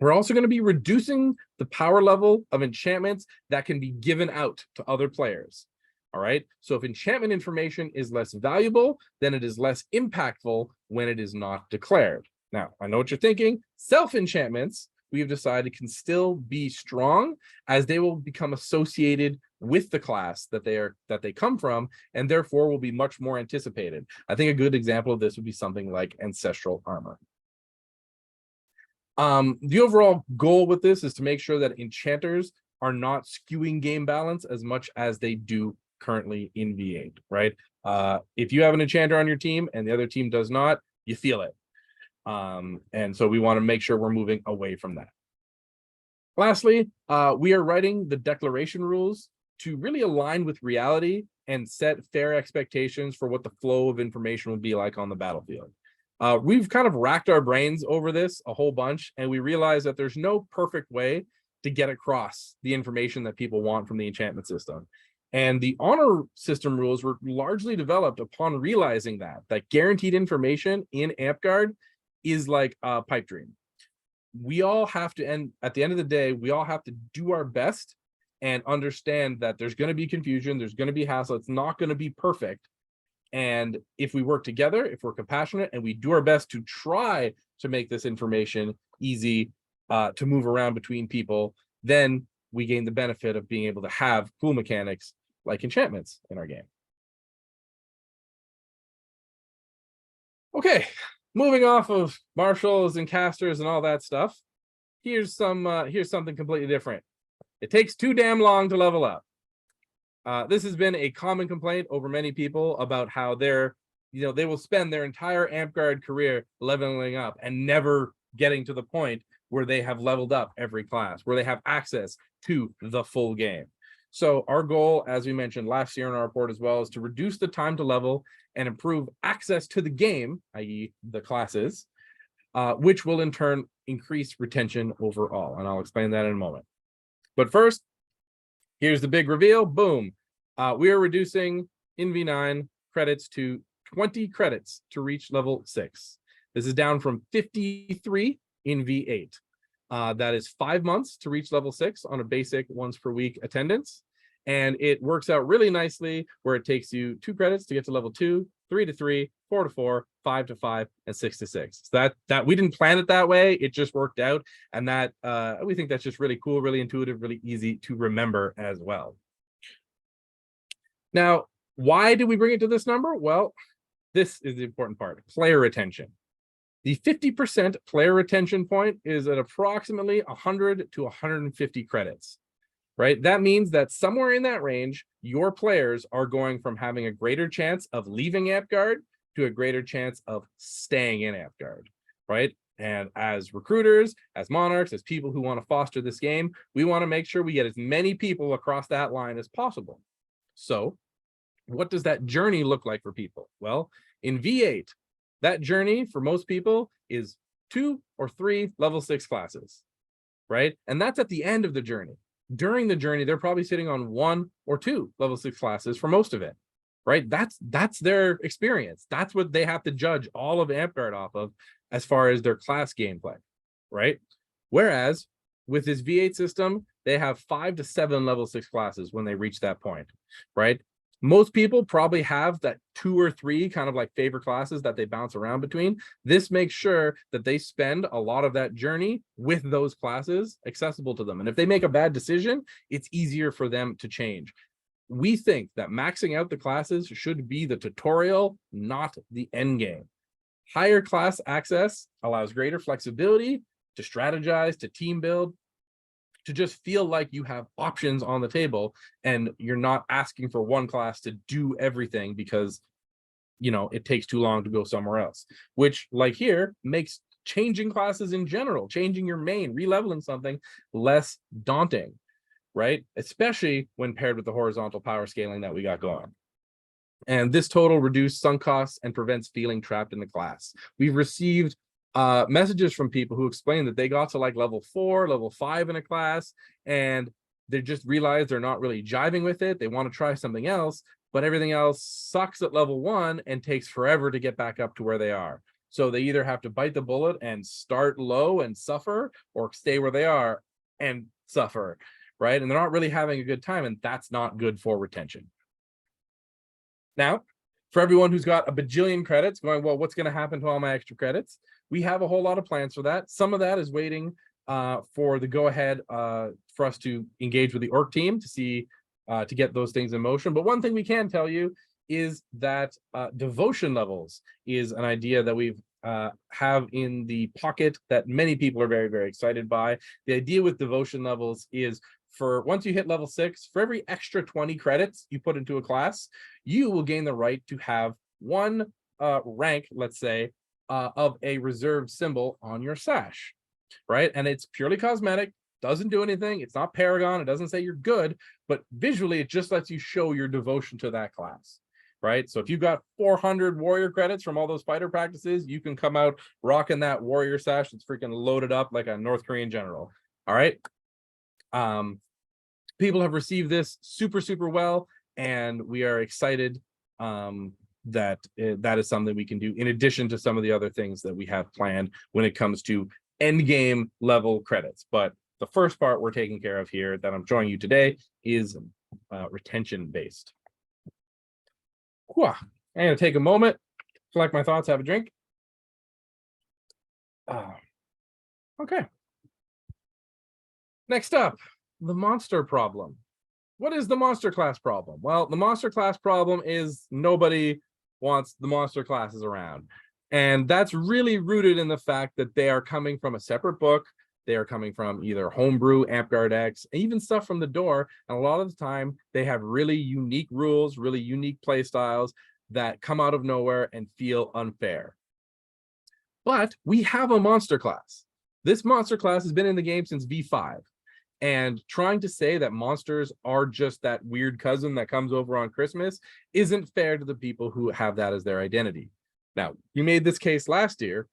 We're also going to be reducing the power level of enchantments that can be given out to other players. All right. So if enchantment information is less valuable, then it is less impactful when it is not declared. Now, I know what you're thinking. Self-enchantments, we have decided, can still be strong as they will become associated with the class that they come from, and therefore will be much more anticipated. I think a good example of this would be something like ancestral armor. The overall goal with this is to make sure that enchanters are not skewing game balance as much as they do currently in V8, right? If you have an enchanter on your team and the other team does not, you feel it. And so we want to make sure we're moving away from that. Lastly, we are writing the declaration rules to really align with reality and set fair expectations for what the flow of information will be like on the battlefield. We've kind of racked our brains over this a whole bunch, and we realize that there's no perfect way to get across the information that people want from the enchantment system. And the honor system rules were largely developed upon realizing that guaranteed information in Amtgard is like a pipe dream. We all have to, and at the end of the day, we all have to do our best and understand that there's going to be confusion, there's going to be hassle, it's not going to be perfect. And if we work together, if we're compassionate, and we do our best to try to make this information easy to move around between people, then we gain the benefit of being able to have cool mechanics like enchantments in our game. Okay, moving off of marshals and casters and all that stuff, here's something completely different. It takes too damn long to level up. This has been a common complaint over many people about how they will spend their entire Amtgard career leveling up and never getting to the point where they have leveled up every class, where they have access to the full game. So our goal, as we mentioned last year in our report as well, is to reduce the time to level and improve access to the game, i.e. the classes, which will in turn increase retention overall. And I'll explain that in a moment. But first, here's the big reveal. Boom. We are reducing in V9 credits to 20 credits to reach level 6. This is down from 53 in V8. That is 5 months to reach level 6 on a basic once per week attendance. And it works out really nicely where it takes you 2 credits to get to level 2, 3 to 3, 4 to 4, 5 to 5, and 6 to 6. So that we didn't plan it that way. It just worked out. And that we think that's just really cool, really intuitive, really easy to remember as well. Now, why did we bring it to this number? Well, this is the important part, player retention. The 50% player retention point is at approximately 100 to 150 credits, right? That means that somewhere in that range, your players are going from having a greater chance of leaving Amtgard to a greater chance of staying in Amtgard, right? And as recruiters, as monarchs, as people who want to foster this game, we want to make sure we get as many people across that line as possible. So what does that journey look like for people? Well, in V8, that journey for most people is 2 or 3 level 6 classes, right? And that's at the end of the journey. During the journey, they're probably sitting on 1 or 2 level 6 classes for most of it, right? That's their experience. That's what they have to judge all of Amtgard off of as far as their class gameplay, right? Whereas with this V8 system, they have 5 to 7 level 6 classes when they reach that point, right? Most people probably have that 2 or 3 kind of like favorite classes that they bounce around between. This makes sure that they spend a lot of that journey with those classes accessible to them. And if they make a bad decision, it's easier for them to change. We think that maxing out the classes should be the tutorial, not the end game. Higher class access allows greater flexibility to strategize, to team build, to just feel like you have options on the table and you're not asking for one class to do everything because, it takes too long to go somewhere else, which like here makes changing classes in general, changing your main, re-leveling something less daunting, right? Especially when paired with the horizontal power scaling that we got going. And this total reduced sunk costs and prevents feeling trapped in the class. We've received messages from people who explain that they got to like level 4, level 5 in a class, and they just realized they're not really jiving with it. They want to try something else, but everything else sucks at level 1 and takes forever to get back up to where they are. So they either have to bite the bullet and start low and suffer, or stay where they are and suffer, right? And they're not really having a good time, and that's not good for retention. Now, for everyone who's got a bajillion credits going, well, what's going to happen to all my extra credits? We have a whole lot of plans for that. Some of that is waiting for the go-ahead for us to engage with the org team to see to get those things in motion. But one thing we can tell you is that devotion levels is an idea that we've have in the pocket that many people are very, very excited by. The idea with devotion levels is for once you hit level 6, for every extra 20 credits you put into a class, you will gain the right to have one rank, let's say, of a reserved symbol on your sash, right? And it's purely cosmetic, doesn't do anything. It's not Paragon. It doesn't say you're good, but visually it just lets you show your devotion to that class, right? So if you've got 400 warrior credits from all those fighter practices, you can come out rocking that warrior sash that's freaking loaded up like a North Korean general. All right. People have received this super, super well, and we are excited that that is something we can do in addition to some of the other things that we have planned when it comes to end game level credits. But the first part we're taking care of here that I'm showing you today is retention based. I'm gonna take a moment, collect my thoughts, have a drink. Okay. Next up, the monster problem. What is the monster class problem? Well, the monster class problem is nobody wants the monster classes around. And that's really rooted in the fact that they are coming from a separate book They are coming from either homebrew, Amtgard X, even stuff from the door. And a lot of the time, they have really unique rules, really unique play styles that come out of nowhere and feel unfair. But we have a monster class. This monster class has been in the game since V5. And trying to say that monsters are just that weird cousin that comes over on Christmas isn't fair to the people who have that as their identity. Now, you made this case last year.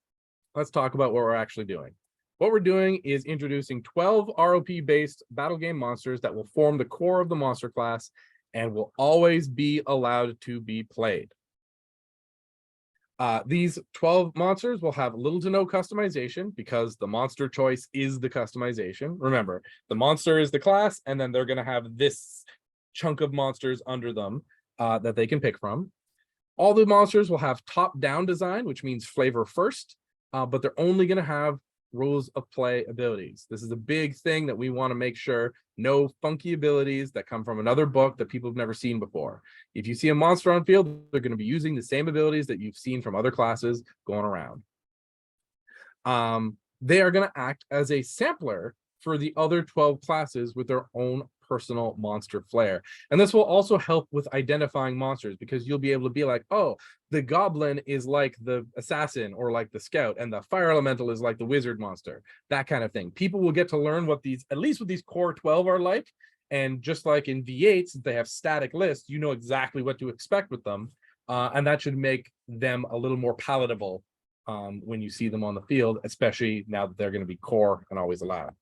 Let's talk about what we're actually doing. What we're doing is introducing 12 ROP-based battle game monsters that will form the core of the monster class and will always be allowed to be played. These 12 monsters will have little to no customization because the monster choice is the customization. Remember, the monster is the class, and then they're going to have this chunk of monsters under them that they can pick from. All the monsters will have top-down design, which means flavor first, but they're only going to have rules of play abilities. This is a big thing that we want to make sure no funky abilities that come from another book that people have never seen before. If you see a monster on field, they're going to be using the same abilities that you've seen from other classes going around. They are going to act as a sampler for the other 12 classes with their own personal monster flair. And this will also help with identifying monsters because you'll be able to be like, oh, the goblin is like the assassin or like the scout, and the fire elemental is like the wizard monster, that kind of thing. People will get to learn what these, at least what these core 12 are like. And just like in V8, since they have static lists, you know exactly what to expect with them. And that should make them a little more palatable when you see them on the field, especially now that they're going to be core and always allowed.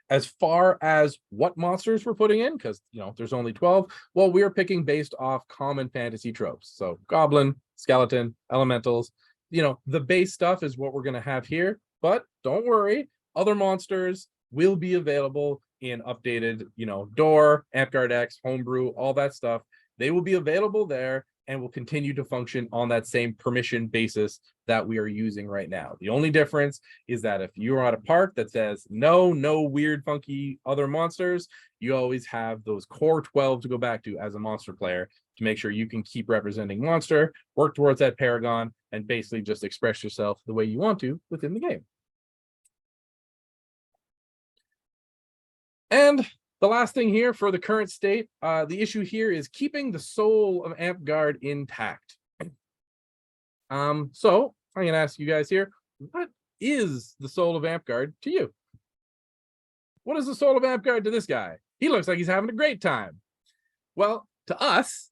As far as what monsters we're putting in, because there's only 12, well, we are picking based off common fantasy tropes. So goblin, skeleton, elementals, the base stuff is what we're going to have here. But don't worry, other monsters will be available in updated, door, Amtgard X, homebrew, all that stuff. They will be available there and will continue to function on that same permission basis that we are using right now. The only difference is that if you're at a park that says no weird, funky other monsters, you always have those core 12 to go back to as a monster player to make sure you can keep representing monster, work towards that paragon, and basically just express yourself the way you want to within the game. And the last thing here for the current state, the issue here is keeping the soul of Amtgard intact. So I'm going to ask you guys here, what is the soul of Amtgard to you? What is the soul of Amtgard to this guy? He looks like he's having a great time. Well, to us,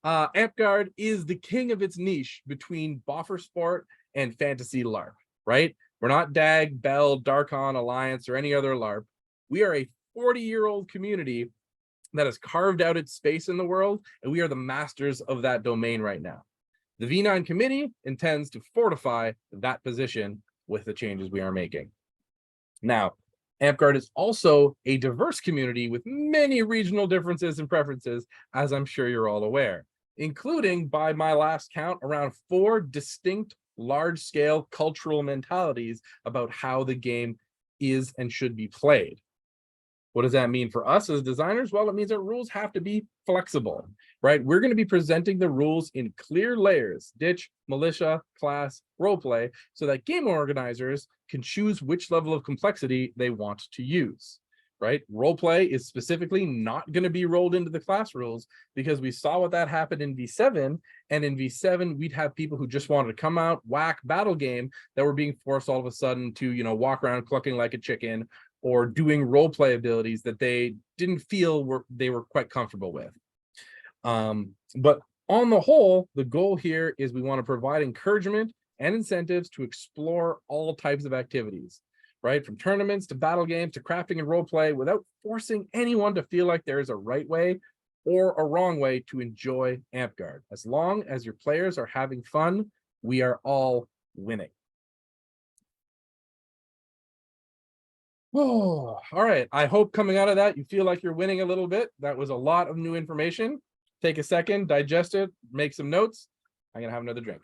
Amtgard is the king of its niche between boffer sport and fantasy LARP, right? We're not DAG, Bell, Darkon, Alliance, or any other LARP. We are a 40-year-old community that has carved out its space in the world, and we are the masters of that domain right now. The V9 committee intends to fortify that position with the changes we are making. Now, Amtgard is also a diverse community with many regional differences and preferences, as I'm sure you're all aware, including, by my last count, around 4 distinct large-scale cultural mentalities about how the game is and should be played. What does that mean for us as designers? Well, it means that rules have to be flexible, right? We're going to be presenting the rules in clear layers, ditch, militia, class, roleplay, so that game organizers can choose which level of complexity they want to use, right? Roleplay is specifically not going to be rolled into the class rules because we saw what that happened in V7, and in V7, we'd have people who just wanted to come out, whack, battle game that were being forced all of a sudden to, walk around clucking like a chicken, or doing role play abilities that they didn't feel they were quite comfortable with. But on the whole, the goal here is we want to provide encouragement and incentives to explore all types of activities, right? From tournaments to battle games to crafting and role play, without forcing anyone to feel like there is a right way or a wrong way to enjoy Amtgard. As long as your players are having fun, we are all winning. Oh, all right. I hope coming out of that, you feel like you're winning a little bit. That was a lot of new information. Take a second, digest it, make some notes. I'm going to have another drink.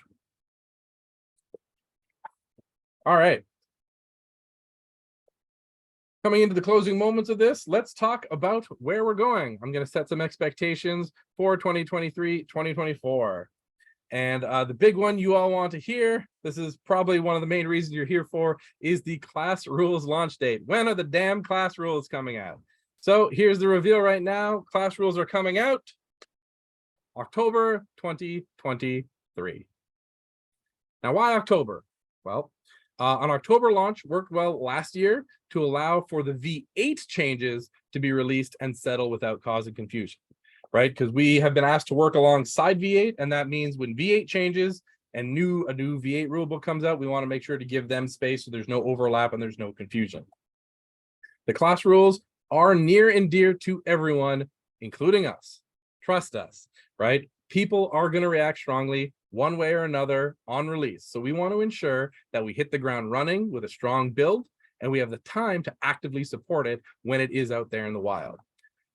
All right. Coming into the closing moments of this, let's talk about where we're going. I'm going to set some expectations for 2023, 2024. And the big one you all want to hear, this is probably one of the main reasons you're here for, is the class rules launch date. When are the damn class rules coming out? So here's the reveal right now. Class rules are coming out October 2023. Now, why October? Well, an October launch worked well last year to allow for the V8 changes to be released and settle without causing confusion, right? Because we have been asked to work alongside V8, and that means when V8 changes and a new V8 rulebook comes out, we want to make sure to give them space so there's no overlap and there's no confusion. The class rules are near and dear to everyone, including us. Trust us, right? People are going to react strongly one way or another on release. So we want to ensure that we hit the ground running with a strong build, and we have the time to actively support it when it is out there in the wild,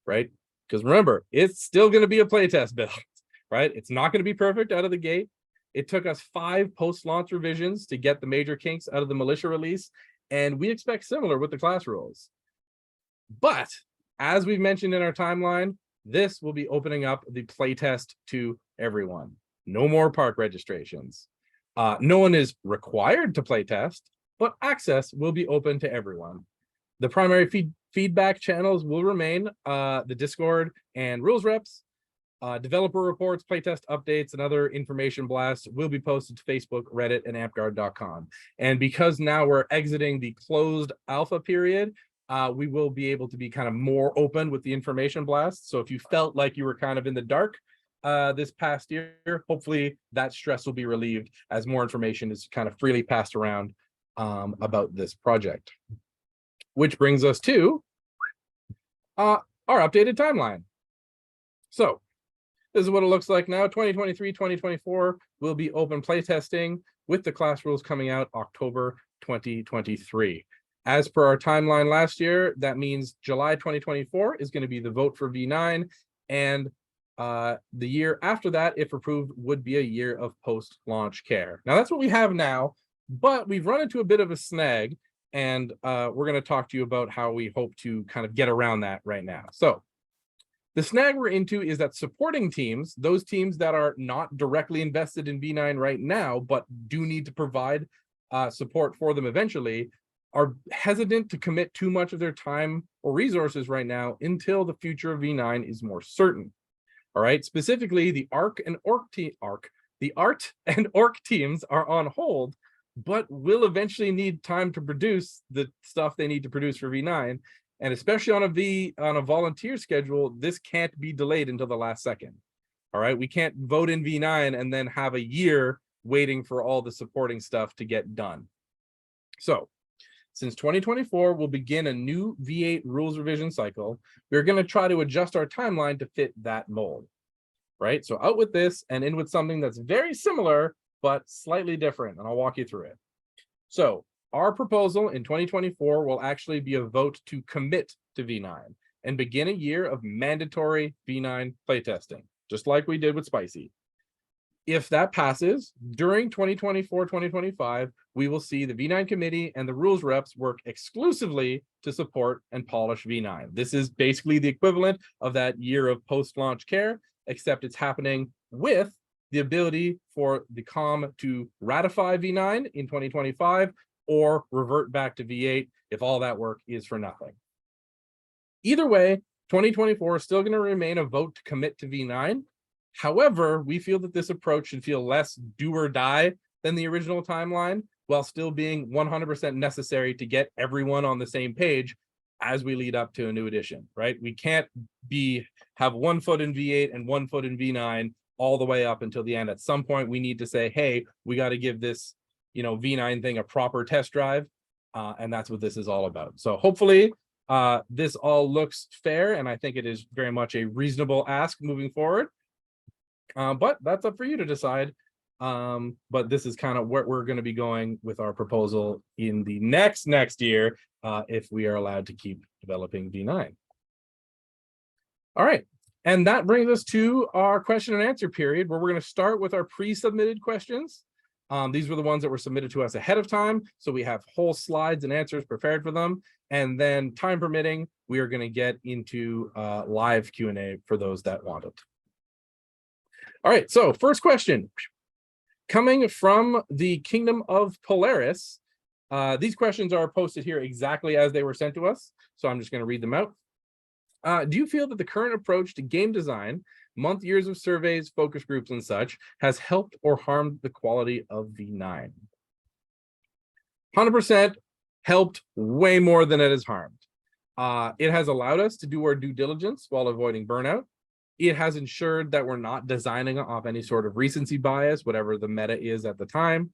right? Because remember, it's still going to be a playtest build, right? It's not going to be perfect out of the gate. It took us 5 post-launch revisions to get the major kinks out of the militia release, and we expect similar with the class rules. But as we've mentioned in our timeline, this will be opening up the playtest to everyone. No more park registrations. No one is required to playtest, but access will be open to everyone. The primary feedback channels will remain the Discord and rules reps. Developer reports, playtest updates, and other information blasts will be posted to Facebook, Reddit, and Amtgard.com. And because now we're exiting the closed alpha period, we will be able to be kind of more open with the information blasts. So if you felt like you were kind of in the dark this past year, hopefully that stress will be relieved as more information is kind of freely passed around about this project. Which brings us to our updated timeline. So this is what it looks like now. 2023-2024 will be open playtesting with the class rules coming out October 2023. As per our timeline last year, that means July 2024 is going to be the vote for V9, and the year after that, if approved, would be a year of post-launch care. Now, that's what we have now, but we've run into a bit of a snag, and we're going to talk to you about how we hope to kind of get around that right now. So the snag we're into is that supporting teams, those teams that are not directly invested in V9 right now, but do need to provide support for them eventually, are hesitant to commit too much of their time or resources right now until the future of V9 is more certain. All right, specifically the Art and Orc teams are on hold, but will eventually need time to produce the stuff they need to produce for V9. And especially on a volunteer schedule, this can't be delayed until the last second. All right, we can't vote in V9 and then have a year waiting for all the supporting stuff to get done. So since 2024 will begin a new V8 rules revision cycle, we're going to try to adjust our timeline to fit that mold, right? So out with this and in with something that's very similar, but slightly different, and I'll walk you through it. So our proposal in 2024 will actually be a vote to commit to V9 and begin a year of mandatory V9 playtesting, just like we did with Spicy. If that passes, during 2024-2025, we will see the V9 committee and the rules reps work exclusively to support and polish V9. This is basically the equivalent of that year of post-launch care, except it's happening with the ability for the COM to ratify V9 in 2025 or revert back to V8 if all that work is for nothing. Either way, 2024 is still going to remain a vote to commit to V9. However, we feel that this approach should feel less do or die than the original timeline, while still being 100% necessary to get everyone on the same page as we lead up to a new edition, right? We can't have 1 foot in V8 and 1 foot in V9 all the way up until the end. At some point, we need to say, hey, we got to give this, V9 thing a proper test drive. And that's what this is all about. So hopefully this all looks fair, and I think it is very much a reasonable ask moving forward. But that's up for you to decide. But this is kind of where we're going to be going with our proposal in the next year, if we are allowed to keep developing V9. All right. And that brings us to our question and answer period, where we're going to start with our pre-submitted questions. These were the ones that were submitted to us ahead of time, so we have whole slides and answers prepared for them. And then, time permitting, we are going to get into live Q&A for those that want it. All right, so first question. Coming from the Kingdom of Polaris, these questions are posted here exactly as they were sent to us, so I'm just going to read them out. Do you feel that the current approach to game design, month years of surveys, focus groups, and such, has helped or harmed the quality of V9? 100% helped way more than it has harmed. It has allowed us to do our due diligence while avoiding burnout. It has ensured that we're not designing off any sort of recency bias, whatever the meta is at the time.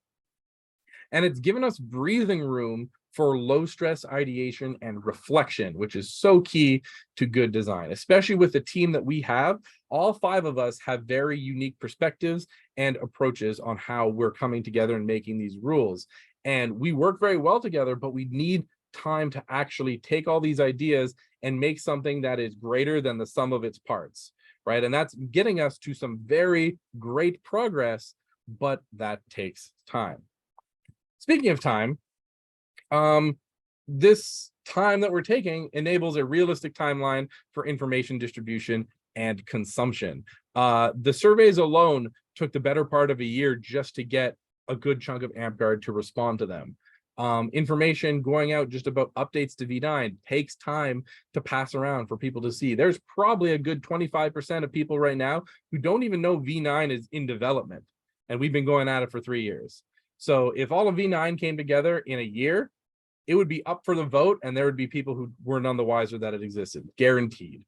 And it's given us breathing room for low stress ideation and reflection, which is so key to good design, especially with the team that we have. All 5 of us have very unique perspectives and approaches on how we're coming together and making these rules. And we work very well together, but we need time to actually take all these ideas and make something that is greater than the sum of its parts, right? And that's getting us to some very great progress, but that takes time. Speaking of time, this time that we're taking enables a realistic timeline for information distribution and consumption. The surveys alone took the better part of a year just to get a good chunk of Amtgard to respond to them. Information going out just about updates to V9 takes time to pass around for people to see. There's probably a good 25% of people right now who don't even know V9 is in development, and we've been going at it for 3 years. So if all of V9 came together in a year, it would be up for the vote, and there would be people who were none the wiser that it existed, guaranteed.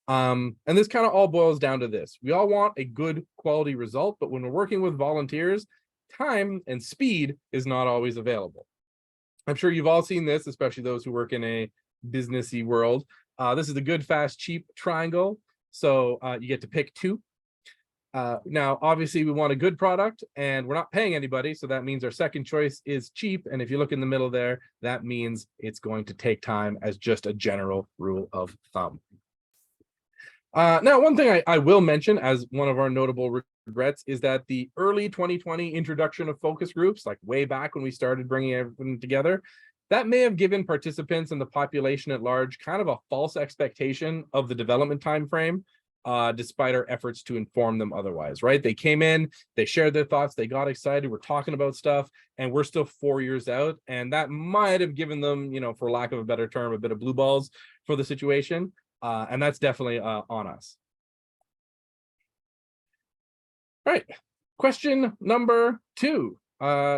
And this kind of all boils down to this. We all want a good quality result, but when we're working with volunteers, time and speed is not always available. I'm sure you've all seen this, especially those who work in a businessy world. This is the good, fast, cheap triangle. So you get to pick 2. Now, obviously, we want a good product, and we're not paying anybody, so that means our second choice is cheap. And if you look in the middle there, that means it's going to take time as just a general rule of thumb. Now, one thing I will mention as one of our notable regrets is that the early 2020 introduction of focus groups, like way back when we started bringing everything together, that may have given participants and the population at large kind of a false expectation of the development time frame. Despite our efforts to inform them otherwise, right? They came in, they shared their thoughts, they got excited, we're talking about stuff, and we're still 4 years out, and that might have given them, for lack of a better term, a bit of blue balls for the situation, and that's definitely on us. All right, question number 2,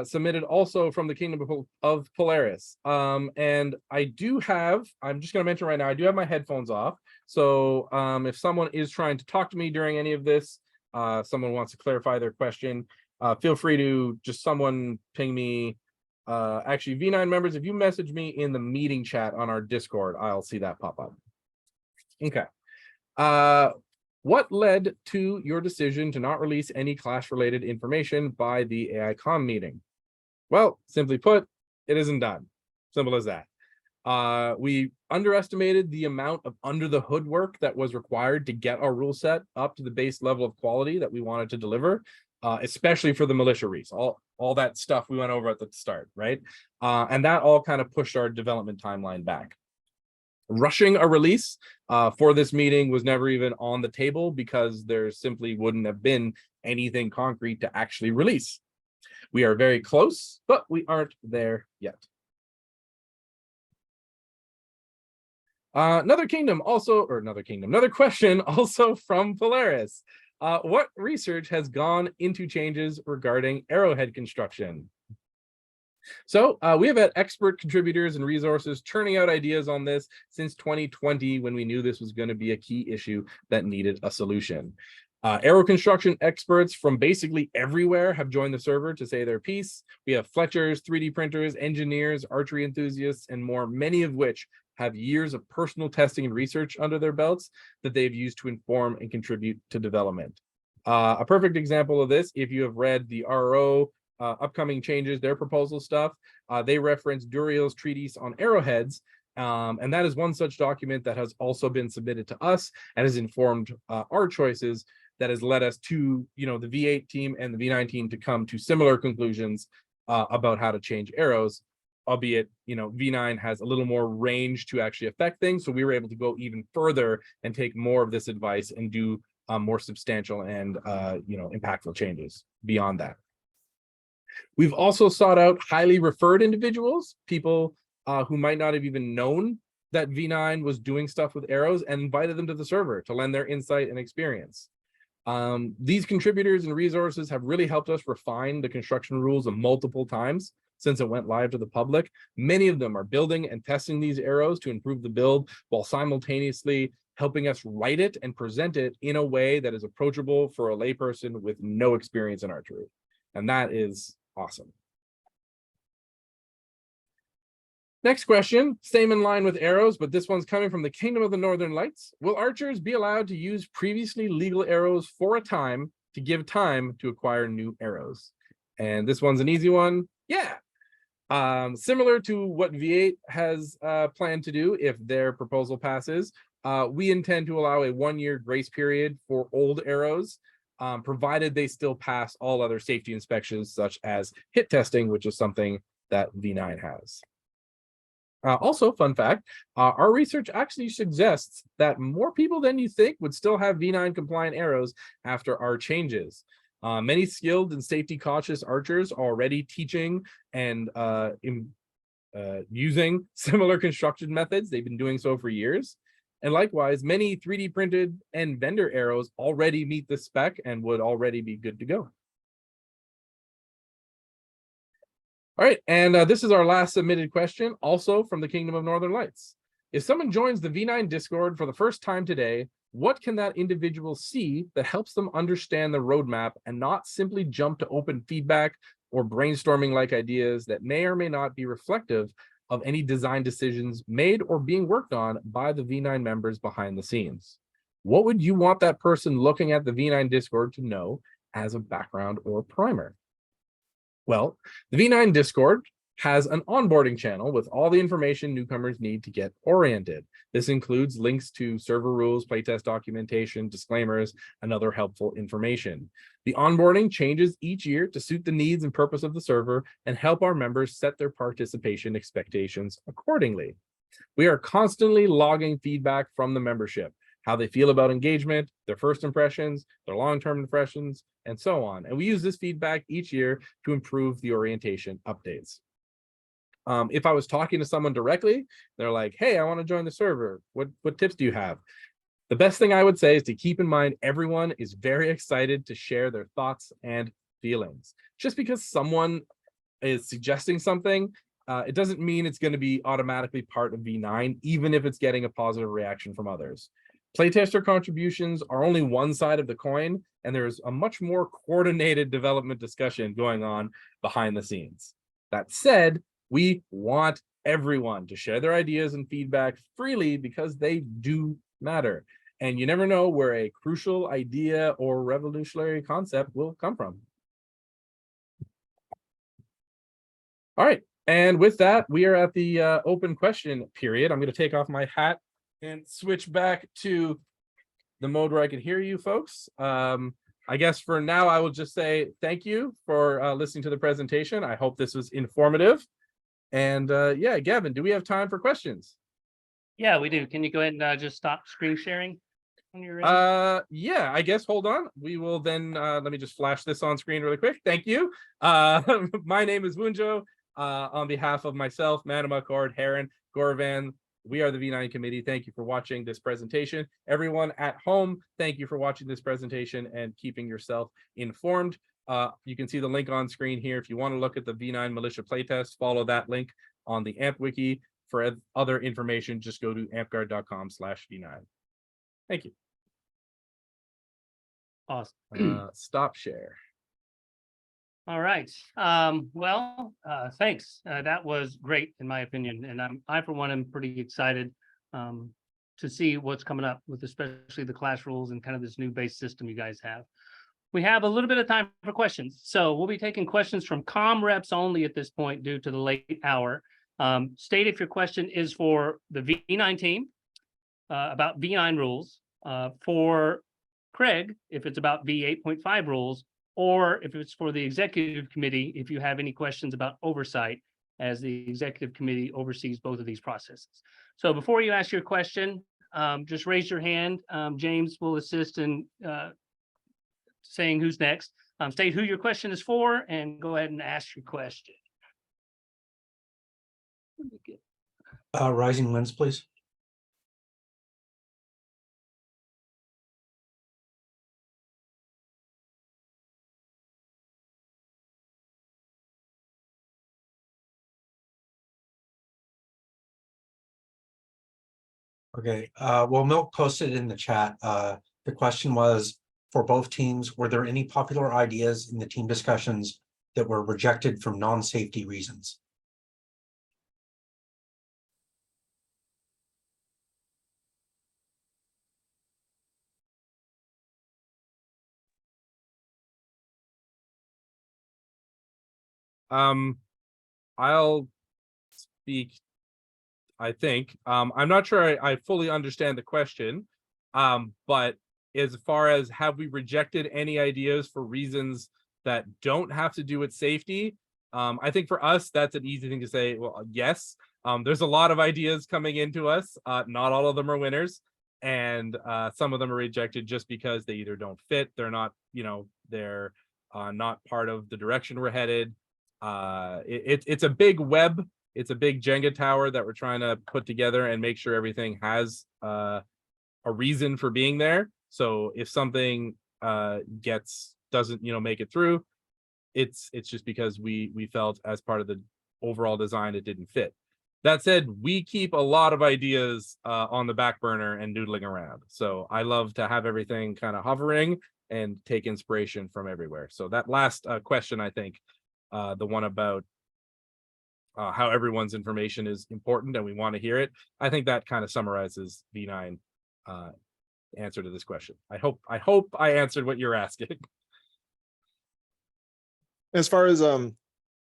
submitted also from the Kingdom of Polaris, and I'm just going to mention right now, I do have my headphones off. So if someone is trying to talk to me during any of this, someone wants to clarify their question, feel free to just someone ping me. Actually, V9 members, if you message me in the meeting chat on our Discord, I'll see that pop up. Okay. What led to your decision to not release any class-related information by the AICOM meeting? Well, simply put, it isn't done. Simple as that. We underestimated the amount of under the hood work that was required to get our rule set up to the base level of quality that we wanted to deliver, especially for the militia reefs, all that stuff we went over at the start, right? And that all kind of pushed our development timeline back. Rushing a release for this meeting was never even on the table because there simply wouldn't have been anything concrete to actually release. We are very close, but we aren't there yet. Another question also from Polaris. What research has gone into changes regarding arrowhead construction? So we have had expert contributors and resources churning out ideas on this since 2020, when we knew this was going to be a key issue that needed a solution. Arrow construction experts from basically everywhere have joined the server to say their piece. We have Fletchers, 3D printers, engineers, archery enthusiasts, and more, many of which have years of personal testing and research under their belts that they've used to inform and contribute to development. A perfect example of this, if you have read the RO upcoming changes, their proposal stuff, they reference Duriel's treatise on arrowheads, and that is one such document that has also been submitted to us and has informed our choices, that has led us to, the V8 team and the V9 team to come to similar conclusions about how to change arrows, albeit, V9 has a little more range to actually affect things. So we were able to go even further and take more of this advice and do more substantial and impactful changes beyond that. We've also sought out highly referred individuals, people who might not have even known that V9 was doing stuff with arrows, and invited them to the server to lend their insight and experience. These contributors and resources have really helped us refine the construction rules multiple times since it went live to the public. Many of them are building and testing these arrows to improve the build while simultaneously helping us write it and present it in a way that is approachable for a layperson with no experience in archery. And that is awesome. Next question, same in line with arrows, but this one's coming from the Kingdom of the Northern Lights. Will archers be allowed to use previously legal arrows for a time to give time to acquire new arrows? And this one's an easy one. Yeah. Similar to what V8 has planned to do if their proposal passes, we intend to allow a 1-year grace period for old arrows, provided they still pass all other safety inspections, such as hit testing, which is something that V9 has. Also, fun fact, our research actually suggests that more people than you think would still have V9 compliant arrows after our changes. Many skilled and safety cautious archers are already teaching and using similar construction methods. They've been doing so for years. And likewise, many 3D printed and vendor arrows already meet the spec and would already be good to go. All right, and this is our last submitted question, also from the Kingdom of Northern Lights. If someone joins the V9 Discord for the first time today, what can that individual see that helps them understand the roadmap and not simply jump to open feedback or brainstorming-like ideas that may or may not be reflective of any design decisions made or being worked on by the V9 members behind the scenes? What would you want that person looking at the V9 Discord to know as a background or primer? Well, the V9 Discord has an onboarding channel with all the information newcomers need to get oriented. This includes links to server rules, playtest documentation, disclaimers, and other helpful information. The onboarding changes each year to suit the needs and purpose of the server and help our members set their participation expectations accordingly. We are constantly logging feedback from the membership, how they feel about engagement, their first impressions, their long-term impressions, and so on. And we use this feedback each year to improve the orientation updates. If I was talking to someone directly, they're like, hey, I want to join the server. What tips do you have? The best thing I would say is to keep in mind everyone is very excited to share their thoughts and feelings. Just because someone is suggesting something, it doesn't mean it's going to be automatically part of V9, even if it's getting a positive reaction from others. Playtester contributions are only one side of the coin, and there's a much more coordinated development discussion going on behind the scenes. That said, we want everyone to share their ideas and feedback freely because they do matter. And you never know where a crucial idea or revolutionary concept will come from. All right, and with that, we are at the open question period. I'm going to take off my hat and switch back to the mode where I can hear you folks. I guess for now, I will just say thank you for listening to the presentation. I hope this was informative. And yeah, Gavin, do we have time for questions? Yeah, we do. Can you go ahead and just stop screen sharing when you're ready? Yeah, I guess hold on. We will then let me just flash this on screen really quick. Thank you. My name is Wunjo. On behalf of myself, Manama, Cord, Heron, Gorvan, we are the V9 committee. Thank you for watching this presentation. Everyone at home, thank you for watching this presentation and keeping yourself informed. You can see the link on screen here. If you want to look at the V9 Militia playtest, follow that link on the AMP wiki. For other information, just go to amtgard.com/V9. Thank you. Awesome. Stop share. All right. Well, thanks. That was great, in my opinion. And I, for one, am pretty excited to see what's coming up with especially the class rules and kind of this new base system you guys have. We have a little bit of time for questions. So we'll be taking questions from comm reps only at this point due to the late hour. State if your question is for the V9 team about V9 rules, for Craig, if it's about V8.5 rules, or if it's for the executive committee, if you have any questions about oversight, as the executive committee oversees both of these processes. So before you ask your question, just raise your hand. James will assist in saying who's next. State who your question is for and go ahead and ask your question. Rising Winds, please. Okay, well, Milk posted in the chat. The question was, for both teams, were there any popular ideas in the team discussions that were rejected from non-safety reasons? I'll speak, I think. I'm not sure I fully understand the question. But as far as have we rejected any ideas for reasons that don't have to do with safety? I think for us, that's an easy thing to say. Well, yes. There's a lot of ideas coming into us. Not all of them are winners. And some of them are rejected just because they either don't fit, they're not, they're not part of the direction we're headed. It's a big web. It's a big Jenga tower that we're trying to put together and make sure everything has a reason for being there. So if something doesn't make it through, it's just because we felt as part of the overall design it didn't fit. That said, we keep a lot of ideas on the back burner and noodling around. So I love to have everything kind of hovering and take inspiration from everywhere. So that last question, I think, the one about how everyone's information is important and we want to hear it, I think that kind of summarizes V9 answer to this question. I hope I answered what you're asking. As far as the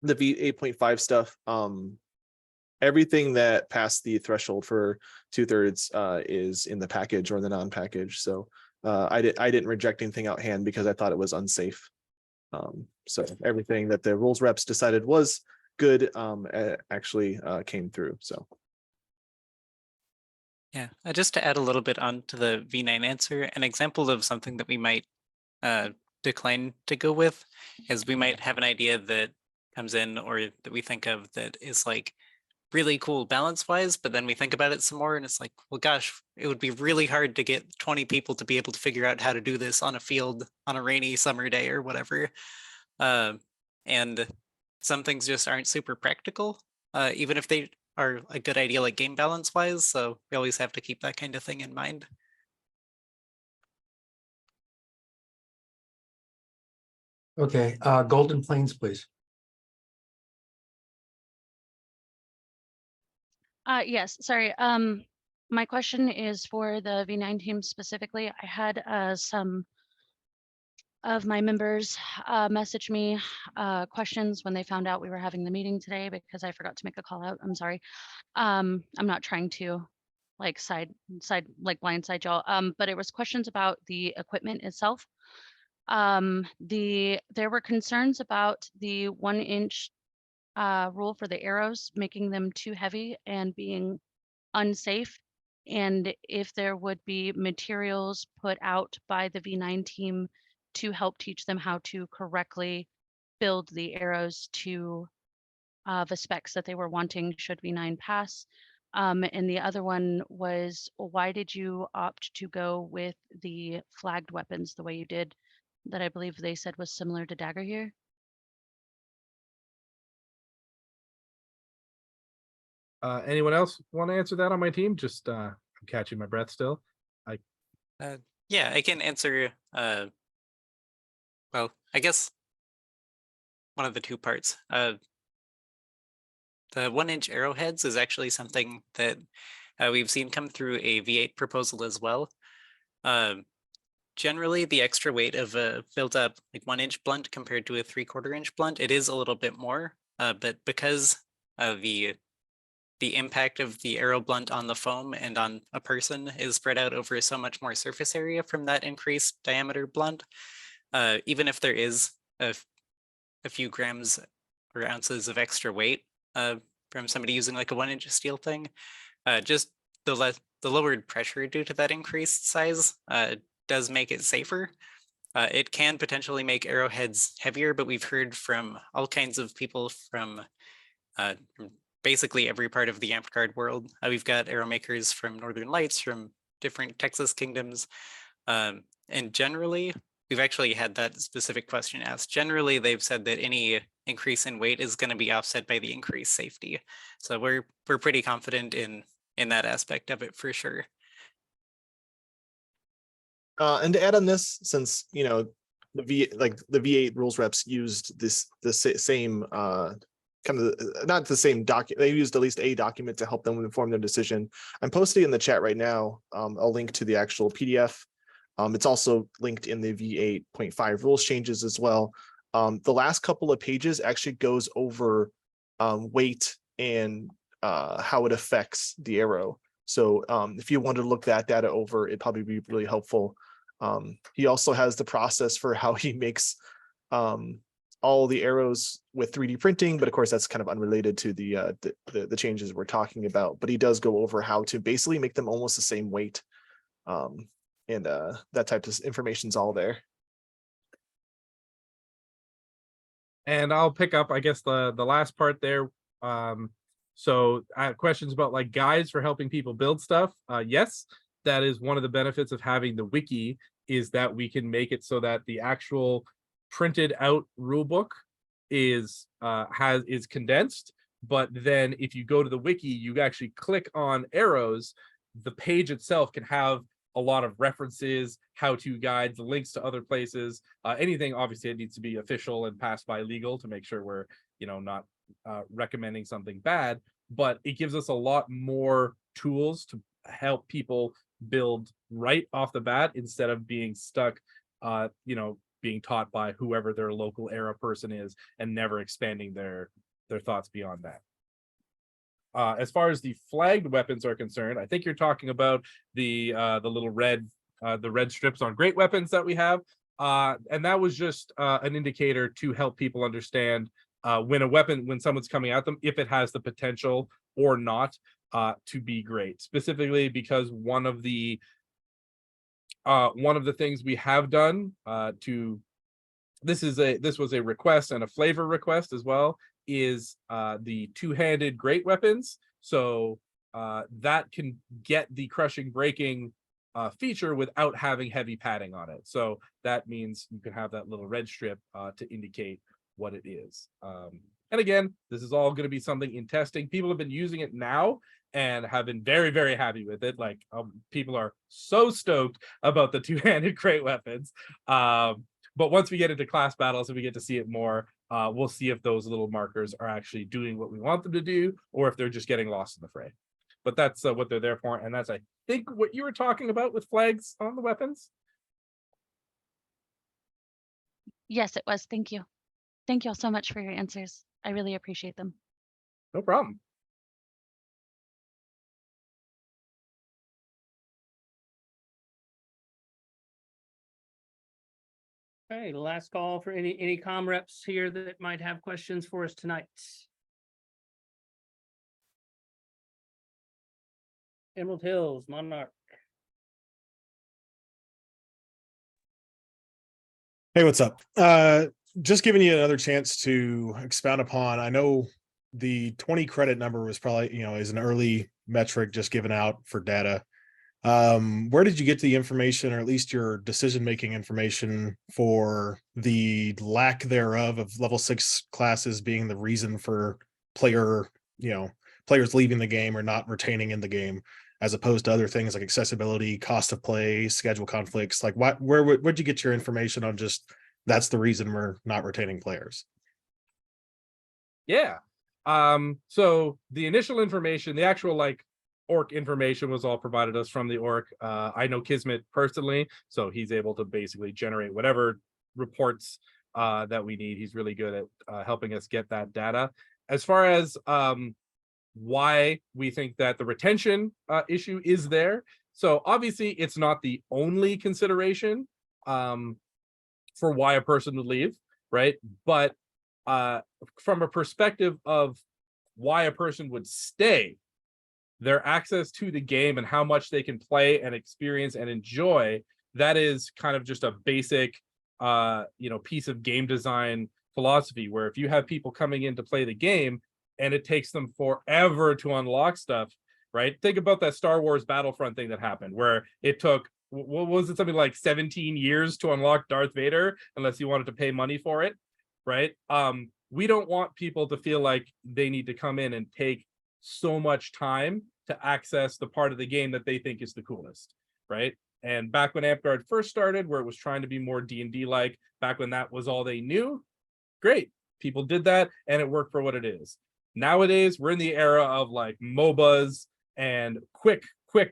V8.5 stuff, everything that passed the threshold for 2/3 is in the package or the non-package. So I didn't reject anything out hand because I thought it was unsafe. So everything that the rules reps decided was good actually came through. So Yeah, just to add a little bit onto the V9 answer, an example of something that we might decline to go with is we might have an idea that comes in or that we think of that is like really cool balance wise, but then we think about it some more and it's like, well, gosh, it would be really hard to get 20 people to be able to figure out how to do this on a field on a rainy summer day or whatever. And some things just aren't super practical, even if they are a good idea like game balance wise. So we always have to keep that kind of thing in mind. Okay, Golden Plains, please. Yes, sorry. My question is for the V9 team specifically. I had some of my members message me questions when they found out we were having the meeting today because I forgot to make a call out. I'm sorry. I'm not trying to like blindside y'all. But it was questions about the equipment itself. There were concerns about the 1-inch rule for the arrows, making them too heavy and being unsafe. And if there would be materials put out by the V9 team to help teach them how to correctly build the arrows to the specs that they were wanting should V9 pass. And the other one was, why did you opt to go with the flagged weapons the way you did, that I believe they said was similar to dagger here? Anyone else want to answer that on my team? Just I'm catching my breath still. Yeah, I can answer. Well, I guess one of the two parts. The 1-inch arrowheads is actually something that we've seen come through a V8 proposal as well. Generally, the extra weight of a built-up like 1-inch blunt compared to a 3/4 inch blunt, it is a little bit more. But because of the impact of the arrow blunt on the foam and on a person is spread out over so much more surface area from that increased diameter blunt, even if there is a few grams or ounces of extra weight from somebody using like a 1-inch steel thing, just the the lowered pressure due to that increased size does make it safer. It can potentially make arrowheads heavier, but we've heard from all kinds of people from basically every part of the Amtgard world. We've got arrow makers from Northern Lights, from different Texas kingdoms. And generally, we've actually had that specific question asked. Generally, they've said that any increase in weight is going to be offset by the increased safety. So we're pretty confident in that aspect of it for sure. And to add on this, since the V8 rules reps used the same kind of not the same document, they used at least a document to help them inform their decision. I'm posting in the chat right now a link to the actual PDF. It's also linked in the V8.5 rules changes as well. The last couple of pages actually goes over weight and how it affects the arrow. So if you want to look that data over, it'd probably be really helpful. He also has the process for how he makes all the arrows with 3D printing, but of course that's kind of unrelated to the changes we're talking about. But he does go over how to basically make them almost the same weight, and that type of information's all there. And I'll pick up, I guess, the last part there. So questions about like guides for helping people build stuff. Yes, that is one of the benefits of having the wiki, is that we can make it so that the actual printed out rulebook is condensed. But then if you go to the wiki, you actually click on arrows, the page itself can have a lot of references, how-to guides, links to other places, anything. Obviously it needs to be official and passed by legal to make sure we're not recommending something bad, but it gives us a lot more tools to help people build right off the bat instead of being stuck being taught by whoever their local era person is and never expanding their thoughts beyond that. As far as the flagged weapons are concerned, I think you're talking about the little red strips on great weapons that we have, and that was just an indicator to help people understand when someone's coming at them, if it has the potential or not to be great. Specifically because one of the things we have done this was a request and a flavor request as well, is the two-handed great weapons. So that can get the crushing breaking feature without having heavy padding on it. So that means you can have that little red strip to indicate what it is. And again, this is all going to be something in testing. People have been using it now and have been very, very happy with it. Like people are so stoked about the two-handed great weapons. But once we get into class battles and we get to see it more, we'll see if those little markers are actually doing what we want them to do, or if they're just getting lost in the fray. But that's what they're there for. And that's, I think, what you were talking about with flags on the weapons. Yes, it was. Thank you. Thank you all so much for your answers. I really appreciate them. No problem. Okay, last call for any comm reps here that might have questions for us tonight. Emerald Hills, Monarch. Hey, what's up? Just giving you another chance to expound upon. I know the 20 credit number was probably, is an early metric just given out for data. Where did you get the information, or at least your decision-making information, for the lack thereof of level 6 classes being the reason for players leaving the game or not retaining in the game, as opposed to other things like accessibility, cost of play, schedule conflicts? Like, where'd you get your information on just that's the reason we're not retaining players? Yeah. So the initial information, the actual orc information, was all provided us from the orc. I know Kismet personally, so he's able to basically generate whatever reports that we need. He's really good at helping us get that data. As far as why we think that the retention issue is there, so obviously it's not the only consideration for why a person would leave, right? But from a perspective of why a person would stay, their access to the game and how much they can play and experience and enjoy, that is kind of just a basic piece of game design philosophy, where if you have people coming in to play the game and it takes them forever to unlock stuff, right? Think about that Star Wars Battlefront thing that happened, where it took, what was it, something like 17 years to unlock Darth Vader, unless you wanted to pay money for it, right? We don't want people to feel like they need to come in and take so much time to access the part of the game that they think is the coolest, right? And back when Amtgard first started, where it was trying to be more D&D like, back when that was all they knew, great, people did that and it worked for what it is. Nowadays, we're in the era of like MOBAs and quick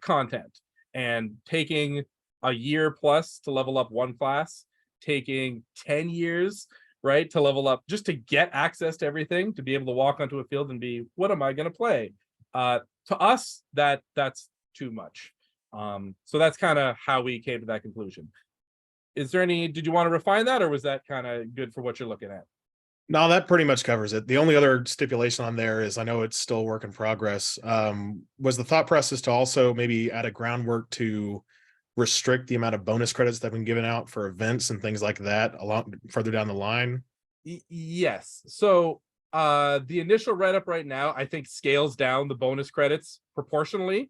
content, and taking a year plus to level up one class, taking 10 years, right, to level up just to get access to everything, to be able to walk onto a field and be, what am I going to play? To us, that's too much. So that's kind of how we came to that conclusion. Is there any, did you want to refine that, or was that kind of good for what you're looking at? No, that pretty much covers it. The only other stipulation on there is, I know it's still work in progress. Was the thought process to also maybe add a groundwork to restrict the amount of bonus credits that have been given out for events and things like that a lot further down the line? Yes. So the initial write-up right now, I think, scales down the bonus credits proportionally.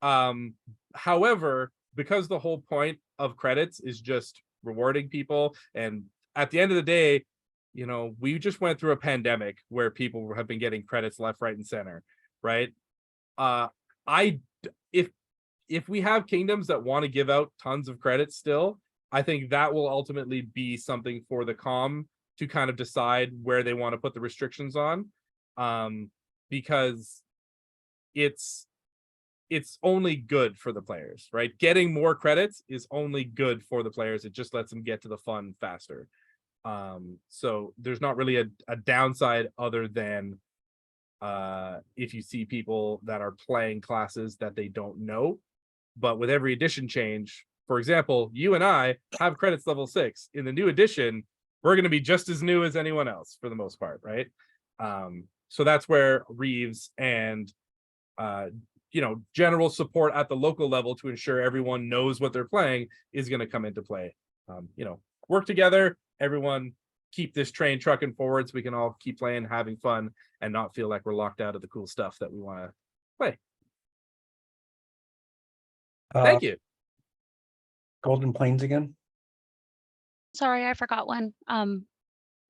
However, because the whole point of credits is just rewarding people, and at the end of the day, we just went through a pandemic where people have been getting credits left, right, and center, right? If we have kingdoms that want to give out tons of credits still, I think that will ultimately be something for the COM to kind of decide where they want to put the restrictions on, because it's only good for the players, right? Getting more credits is only good for the players. It just lets them get to the fun faster. So there's not really a downside, other than if you see people that are playing classes that they don't know. But with every edition change, for example, you and I have credits level 6. In the new edition, we're going to be just as new as anyone else for the most part, right? So that's where Reeves and general support at the local level to ensure everyone knows what they're playing is going to come into play. Work together, everyone, keep this train trucking forward so we can all keep playing, having fun, and not feel like we're locked out of the cool stuff that we want to play. Thank you. Golden Plains again. Sorry, I forgot one.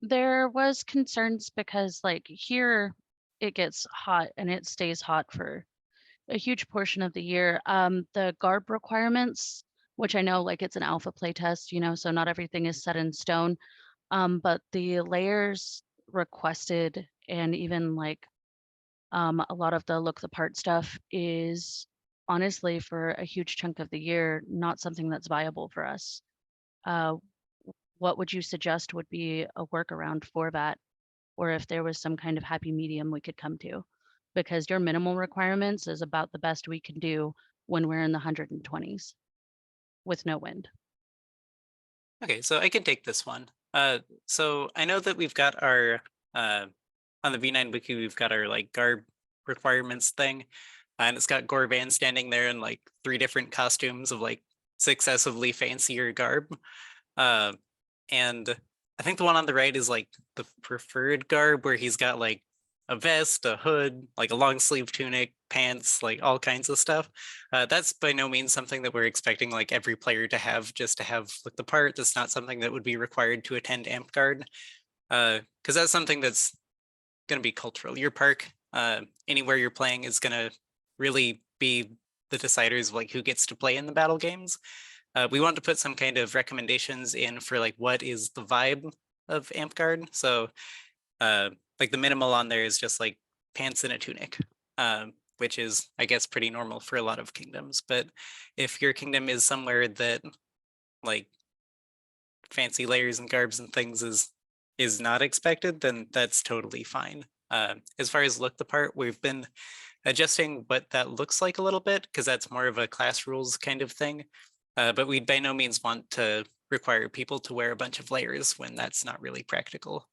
There was concerns because like here it gets hot and it stays hot for a huge portion of the year. The garb requirements, which I know like it's an alpha playtest, so not everything is set in stone. But the layers requested, and even like a lot of the look the part stuff, is honestly for a huge chunk of the year not something that's viable for us. What would you suggest would be a workaround for that, or if there was some kind of happy medium we could come to? Because your minimal requirements is about the best we can do when we're in the 120s with no wind. Okay, so I can take this one. So I know that we've got our on the V9 wiki, we've got our like garb requirements thing, and it's got Gorvan standing there in like 3 different costumes of like successively fancier garb. And I think the one on the right is like the preferred garb, where he's got like a vest, a hood, like a long sleeve tunic, pants, like all kinds of stuff. That's by no means something that we're expecting like every player to have just to have look the part. That's not something that would be required to attend Amtgard, because that's something that's going to be cultural. Your park, anywhere you're playing, is going to really be the deciders of like who gets to play in the battle games. We want to put some kind of recommendations in for like what is the vibe of Amtgard. So like the minimal on there is just like pants and a tunic, which is, I guess, pretty normal for a lot of kingdoms. But if your kingdom is somewhere that like fancy layers and garbs and things is not expected, then that's totally fine. As far as look the part, we've been adjusting what that looks like a little bit, because that's more of a class rules kind of thing. But we by no means want to require people to wear a bunch of layers when that's not really practical.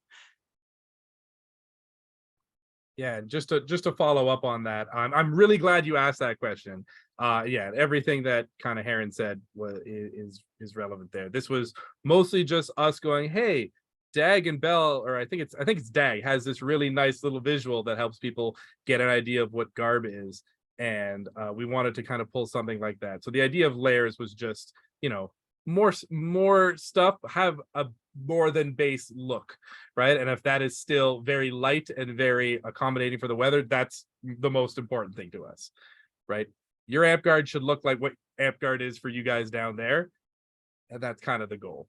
Yeah, just to follow up on that, I'm really glad you asked that question. Yeah, everything that kind of Heron said is relevant there. This was mostly just us going, hey, Dag and Bell, or I think it's Dag, has this really nice little visual that helps people get an idea of what Garb is, and we wanted to kind of pull something like that. So the idea of layers was just, you know, more stuff, have a more than base look, right? And if that is still very light and very accommodating for the weather, that's the most important thing to us, right? Your Amtgard should look like what Amtgard is for you guys down there, and that's kind of the goal.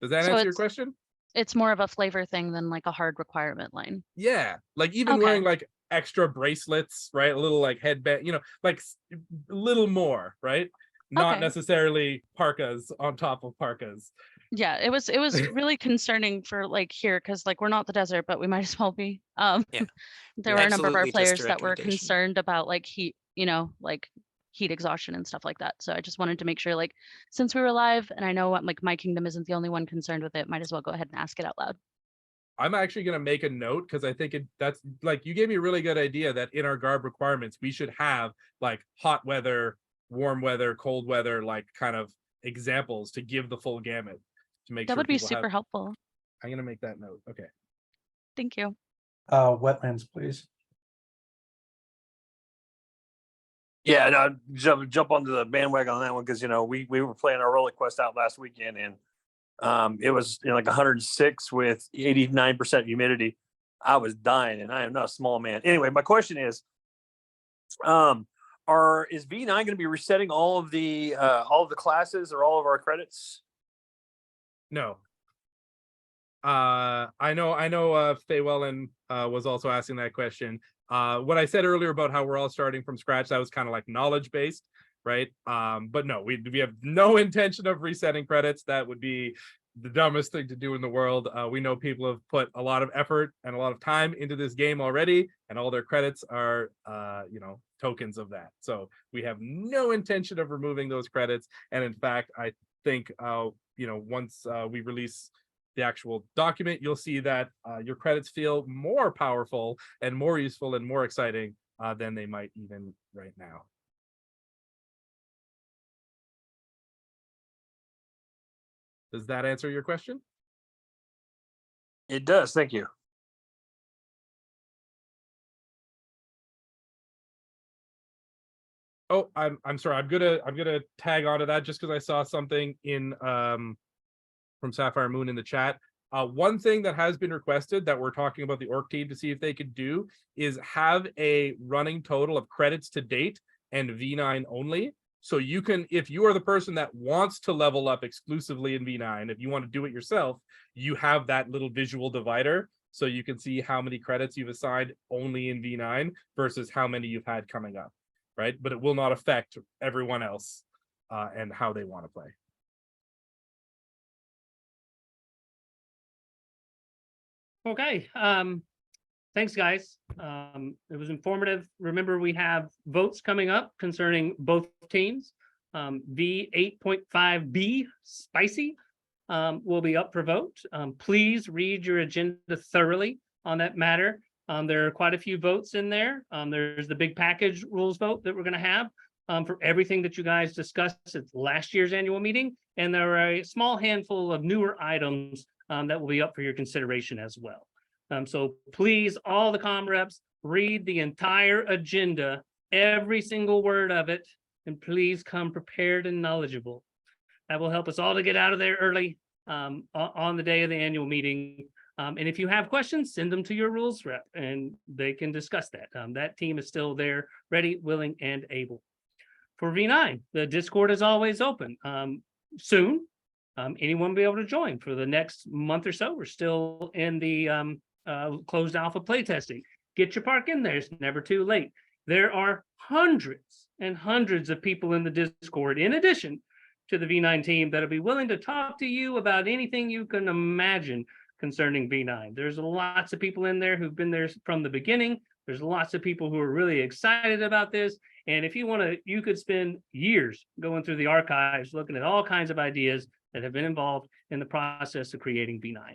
Does that So answer your question? It's more of a flavor thing than like a hard requirement line. Yeah, like even Okay. wearing like extra bracelets, right? A little like headband, you know, like a little more, right? Not Okay. necessarily parkas on top of parkas. Yeah, it was really concerning for like here, because like we're not the desert, but we might as well be. Yeah. There were a number of our Absolutely just a players that were recommendation. concerned about like heat, you know, like heat exhaustion and stuff like that. So I just wanted to make sure, like, since we were live, and I know what like my kingdom isn't the only one concerned with it, might as well go ahead and ask it out loud. I'm actually going to make a note because I think that's like, you gave me a really good idea that in our garb requirements, we should have like hot weather, warm weather, cold weather, like kind of examples to give the full gamut to make That sure would be people super have. helpful. I'm going to make that note. Okay. Thank you. Wetlands, please. Yeah, and I'll jump onto the bandwagon on that one because, you know, we were playing our roller quest out last weekend, and it was, you know, like 106 with 89% humidity. I was dying, and I am not a small man. Anyway, my question is V9 going to be resetting all of the classes or all of our credits? No. I know Faywellen was also asking that question. What I said earlier about how we're all starting from scratch, that was kind of like knowledge based, right? But no, we have no intention of resetting credits. That would be the dumbest thing to do in the world. We know people have put a lot of effort and a lot of time into this game already, and all their credits are you know, tokens of that. So we have no intention of removing those credits. And in fact, I think you know, once we release the actual document, you'll see that your credits feel more powerful and more useful and more exciting than they might even right now. Does that answer your question? It does. Thank you. Oh, I'm sorry. I'm gonna tag onto that just because I saw something in from Sapphire Moon in the chat. One thing that has been requested that we're talking about the org team to see if they could do is have a running total of credits to date and V9 only. So you can, if you are the person that wants to level up exclusively in V9, if you want to do it yourself, you have that little visual divider. So you can see how many credits you've assigned only in V9 versus how many you've had coming up, right? But it will not affect everyone else and how they want to play. Okay, thanks, guys. It was informative. Remember, we have votes coming up concerning both teams. V8.5B Spicy will be up for vote. Please read your agenda thoroughly on that matter. There are quite a few votes in there. There's the big package rules vote that we're going to have for everything that you guys discussed at last year's annual meeting. And there are a small handful of newer items that will be up for your consideration as well. So please, all the comm reps, read the entire agenda, every single word of it, and please come prepared and knowledgeable. That will help us all to get out of there early on the day of the annual meeting. And if you have questions, send them to your rules rep and they can discuss that. That team is still there, ready, willing, and able. For V9, the Discord is always open. Soon, anyone will be able to join for the next month or so. We're still in the closed alpha playtesting. Get your park in there. It's never too late. There are hundreds and hundreds of people in the Discord, in addition to the V9 team, that'll be willing to talk to you about anything you can imagine concerning V9. There's lots of people in there who've been there from the beginning. There's lots of people who are really excited about this. And if you want to, you could spend years going through the archives, looking at all kinds of ideas that have been involved in the process of creating V9.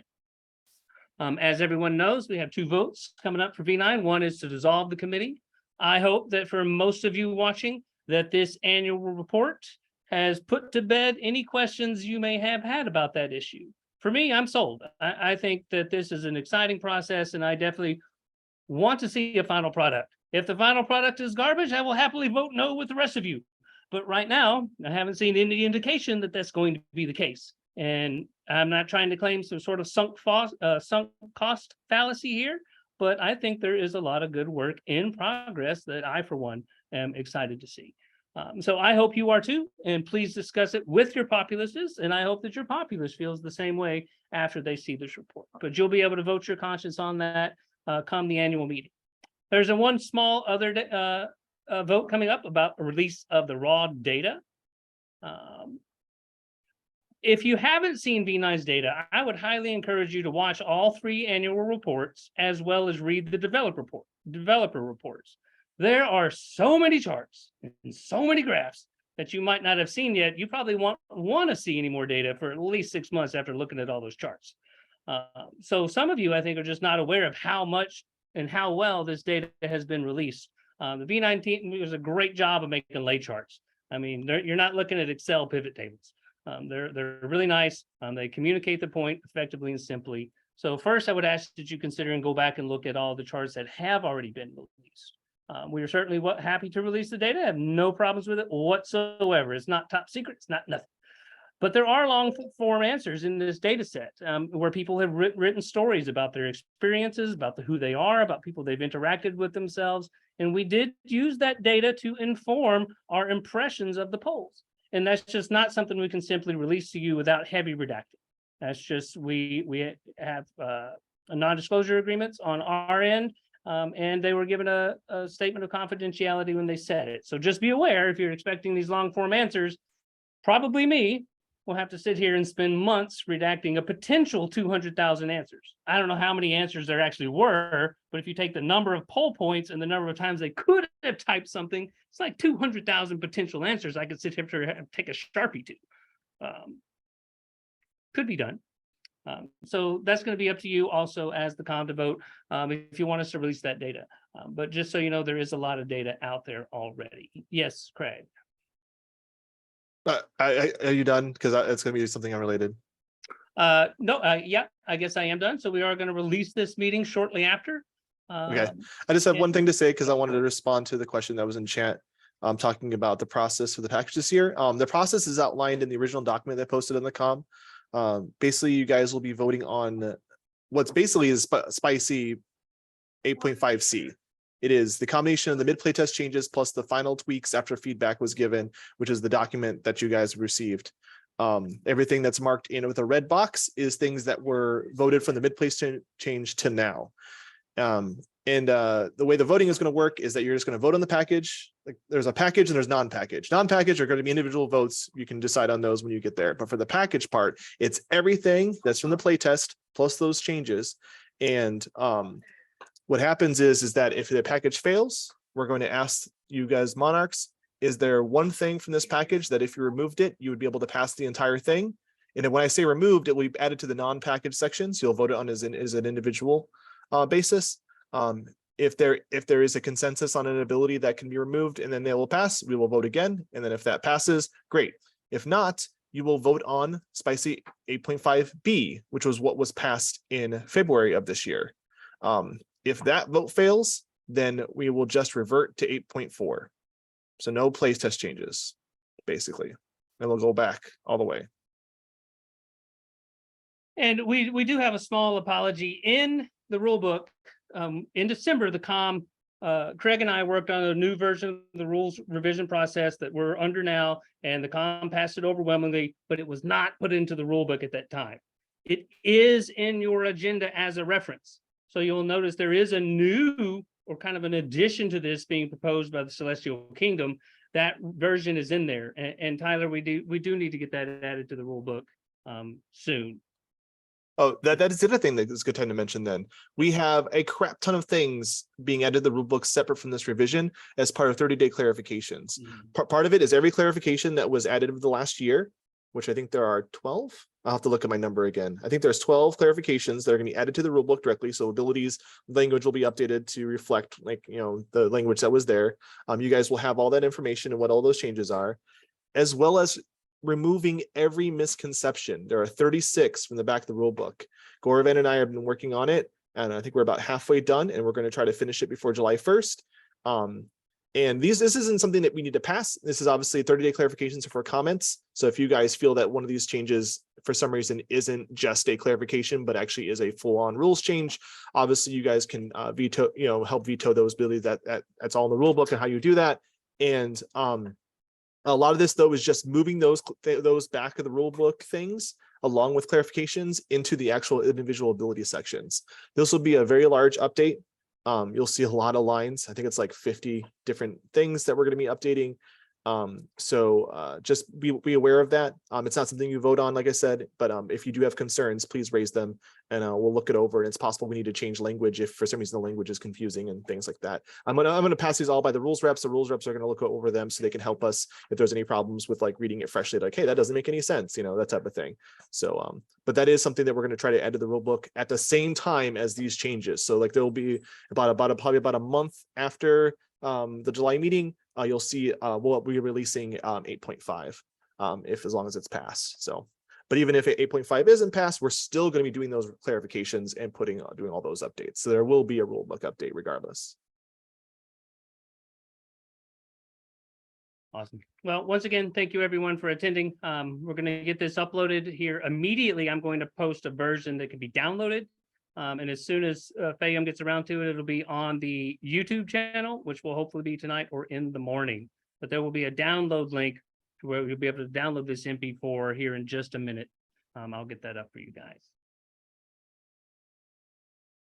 As everyone knows, we have 2 votes coming up for V9. One is to dissolve the committee. I hope that for most of you watching, that this annual report has put to bed any questions you may have had about that issue. For me, I'm sold. I think that this is an exciting process, and I definitely want to see a final product. If the final product is garbage, I will happily vote no with the rest of you. But right now, I haven't seen any indication that that's going to be the case. And I'm not trying to claim some sort of sunk cost fallacy here, but I think there is a lot of good work in progress that I, for one, am excited to see. So I hope you are too, and please discuss it with your populaces. And I hope that your populace feels the same way after they see this report. But you'll be able to vote your conscience on that come the annual meeting. There's a one small other vote coming up about a release of the raw data. If you haven't seen V9's data, I would highly encourage you to watch all 3 annual reports as well as read the developer reports. There are so many charts and so many graphs that you might not have seen yet. You probably won't want to see any more data for at least 6 months after looking at all those charts. So some of you, I think, are just not aware of how much and how well this data has been released. The V9 team does a great job of making lay charts. I mean, you're not looking at Excel pivot tables. They're really nice. They communicate the point effectively and simply. So first, I would ask that you consider and go back and look at all the charts that have already been released. We are certainly happy to release the data. I have no problems with it whatsoever. It's not top secret. It's not nothing. But there are long form answers in this data set where people have written stories about their experiences, about who they are, about people they've interacted with themselves. And we did use that data to inform our impressions of the polls. And that's just not something we can simply release to you without heavy redacting. That's just, we have non-disclosure agreements on our end, and they were given a statement of confidentiality when they said it. So just be aware, if you're expecting these long form answers, probably me, will have to sit here and spend months redacting a potential 200,000 answers. I don't know how many answers there actually were, but if you take the number of poll points and the number of times they could have typed something, it's like 200,000 potential answers I could sit here to take a Sharpie to. Could be done. So that's going to be up to you also as the com to vote if you want us to release that data. But just so you know, there is a lot of data out there already. Yes, Craig. Are you done? Because it's going to be something unrelated. No, yeah, I guess I am done. So we are going to release this meeting shortly after. Okay. I just have one thing to say because I wanted to respond to the question that was in chat. Talking about the process for the package this year. The process is outlined in the original document that I posted in the com. Basically, you guys will be voting on what's basically is spicy 8.5C. It is the combination of the mid playtest changes plus the final tweaks after feedback was given, which is the document that you guys received. Everything that's marked in with a red box is things that were voted from the mid play change to now. The way the voting is going to work is that you're just going to vote on the package. Like there's a package and there's non-package. Non-package are going to be individual votes. You can decide on those when you get there. But for the package part, it's everything that's from the playtest plus those changes. And what happens is that if the package fails, we're going to ask you guys, Monarchs, is there one thing from this package that if you removed it, you would be able to pass the entire thing? And when I say removed, it will be added to the non-package section. So you'll vote it on as an individual basis. If there is a consensus on an ability that can be removed and then they will pass, we will vote again. And then if that passes, great. If not, you will vote on spicy 8.5B, which was what was passed in February of this year. If that vote fails, then we will just revert to 8.4. So no place test changes, basically. And we'll go back all the way. And we do have a small apology in the rule book. In December, the com, Craig and I worked on a new version of the rules revision process that we're under now, and the com passed it overwhelmingly, but it was not put into the rule book at that time. It is in your agenda as a reference. So you'll notice there is a new or kind of an addition to this being proposed by the Celestial Kingdom. That version is in there. And Tyler, we do need to get that added to the rule book soon. Oh, that is the other thing that is a good time to mention then. We have a crap ton of things being added to the rule book separate from this revision as part of 30-day clarifications. Part of it is every clarification that was added over the last year which I think there are 12. I'll have to look at my number again. I think there's 12 clarifications that are going to be added to the rulebook directly. So abilities language will be updated to reflect like, you know, the language that was there. You guys will have all that information and what all those changes are, as well as removing every misconception. There are 36 from the back of the rulebook. Gorvan and I have been working on it, and I think we're about halfway done, and we're going to try to finish it before July 1st. And this isn't something that we need to pass. This is obviously 30-day clarifications for comments. So if you guys feel that one of these changes for some reason isn't just a clarification, but actually is a full-on rules change, obviously you guys can veto, you know, help veto those abilities. That's all in the rule book and how you do that. And a lot of this though is just moving those back of the rule book things along with clarifications into the actual individual ability sections. This will be a very large update. You'll see a lot of lines. I think it's like 50 different things that we're going to be updating. So just be aware of that. It's not something you vote on, like I said, but if you do have concerns, please raise them and we'll look it over. And it's possible we need to change language if for some reason the language is confusing and things like that. I'm gonna pass these all by the rules reps. The rules reps are going to look over them so they can help us if there's any problems with like reading it freshly, like, hey, that doesn't make any sense, you know, that type of thing. So but that is something that we're going to try to add to the rule book at the same time as these changes. So like there will be probably about a month after the July meeting, you'll see we'll be releasing 8.5 as long as it's passed. So, but even if 8.5 isn't passed, we're still going to be doing those clarifications and doing all those updates. So there will be a rule book update regardless. Awesome. Well, once again, thank you everyone for attending. We're going to get this uploaded here immediately. I'm going to post a version that can be downloaded. And as soon as Fayum gets around to it, it'll be on the YouTube channel, which will hopefully be tonight or in the morning. But there will be a download link to where you'll be able to download this MP4 here in just a minute. I'll get that up for you guys.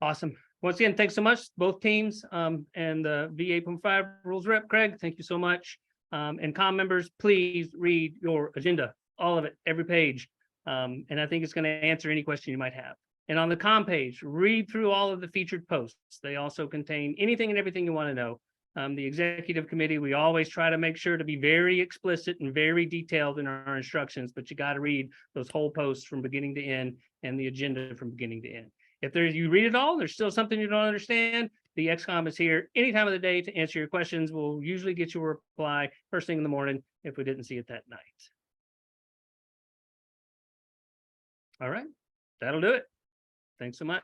Awesome. Once again, thanks so much, both teams and the V8.5 rules rep, Craig. Thank you so much. And comm members, please read your agenda, all of it, every page. And I think it's going to answer any question you might have. And on the comm page, read through all of the featured posts. They also contain anything and everything you want to know. The executive committee, we always try to make sure to be very explicit and very detailed in our instructions, but you got to read those whole posts from beginning to end and the agenda from beginning to end. If you read it all, there's still something you don't understand, the XCOM is here any time of the day to answer your questions. We'll usually get you a reply first thing in the morning if we didn't see it that night. All right, that'll do it. Thanks so much.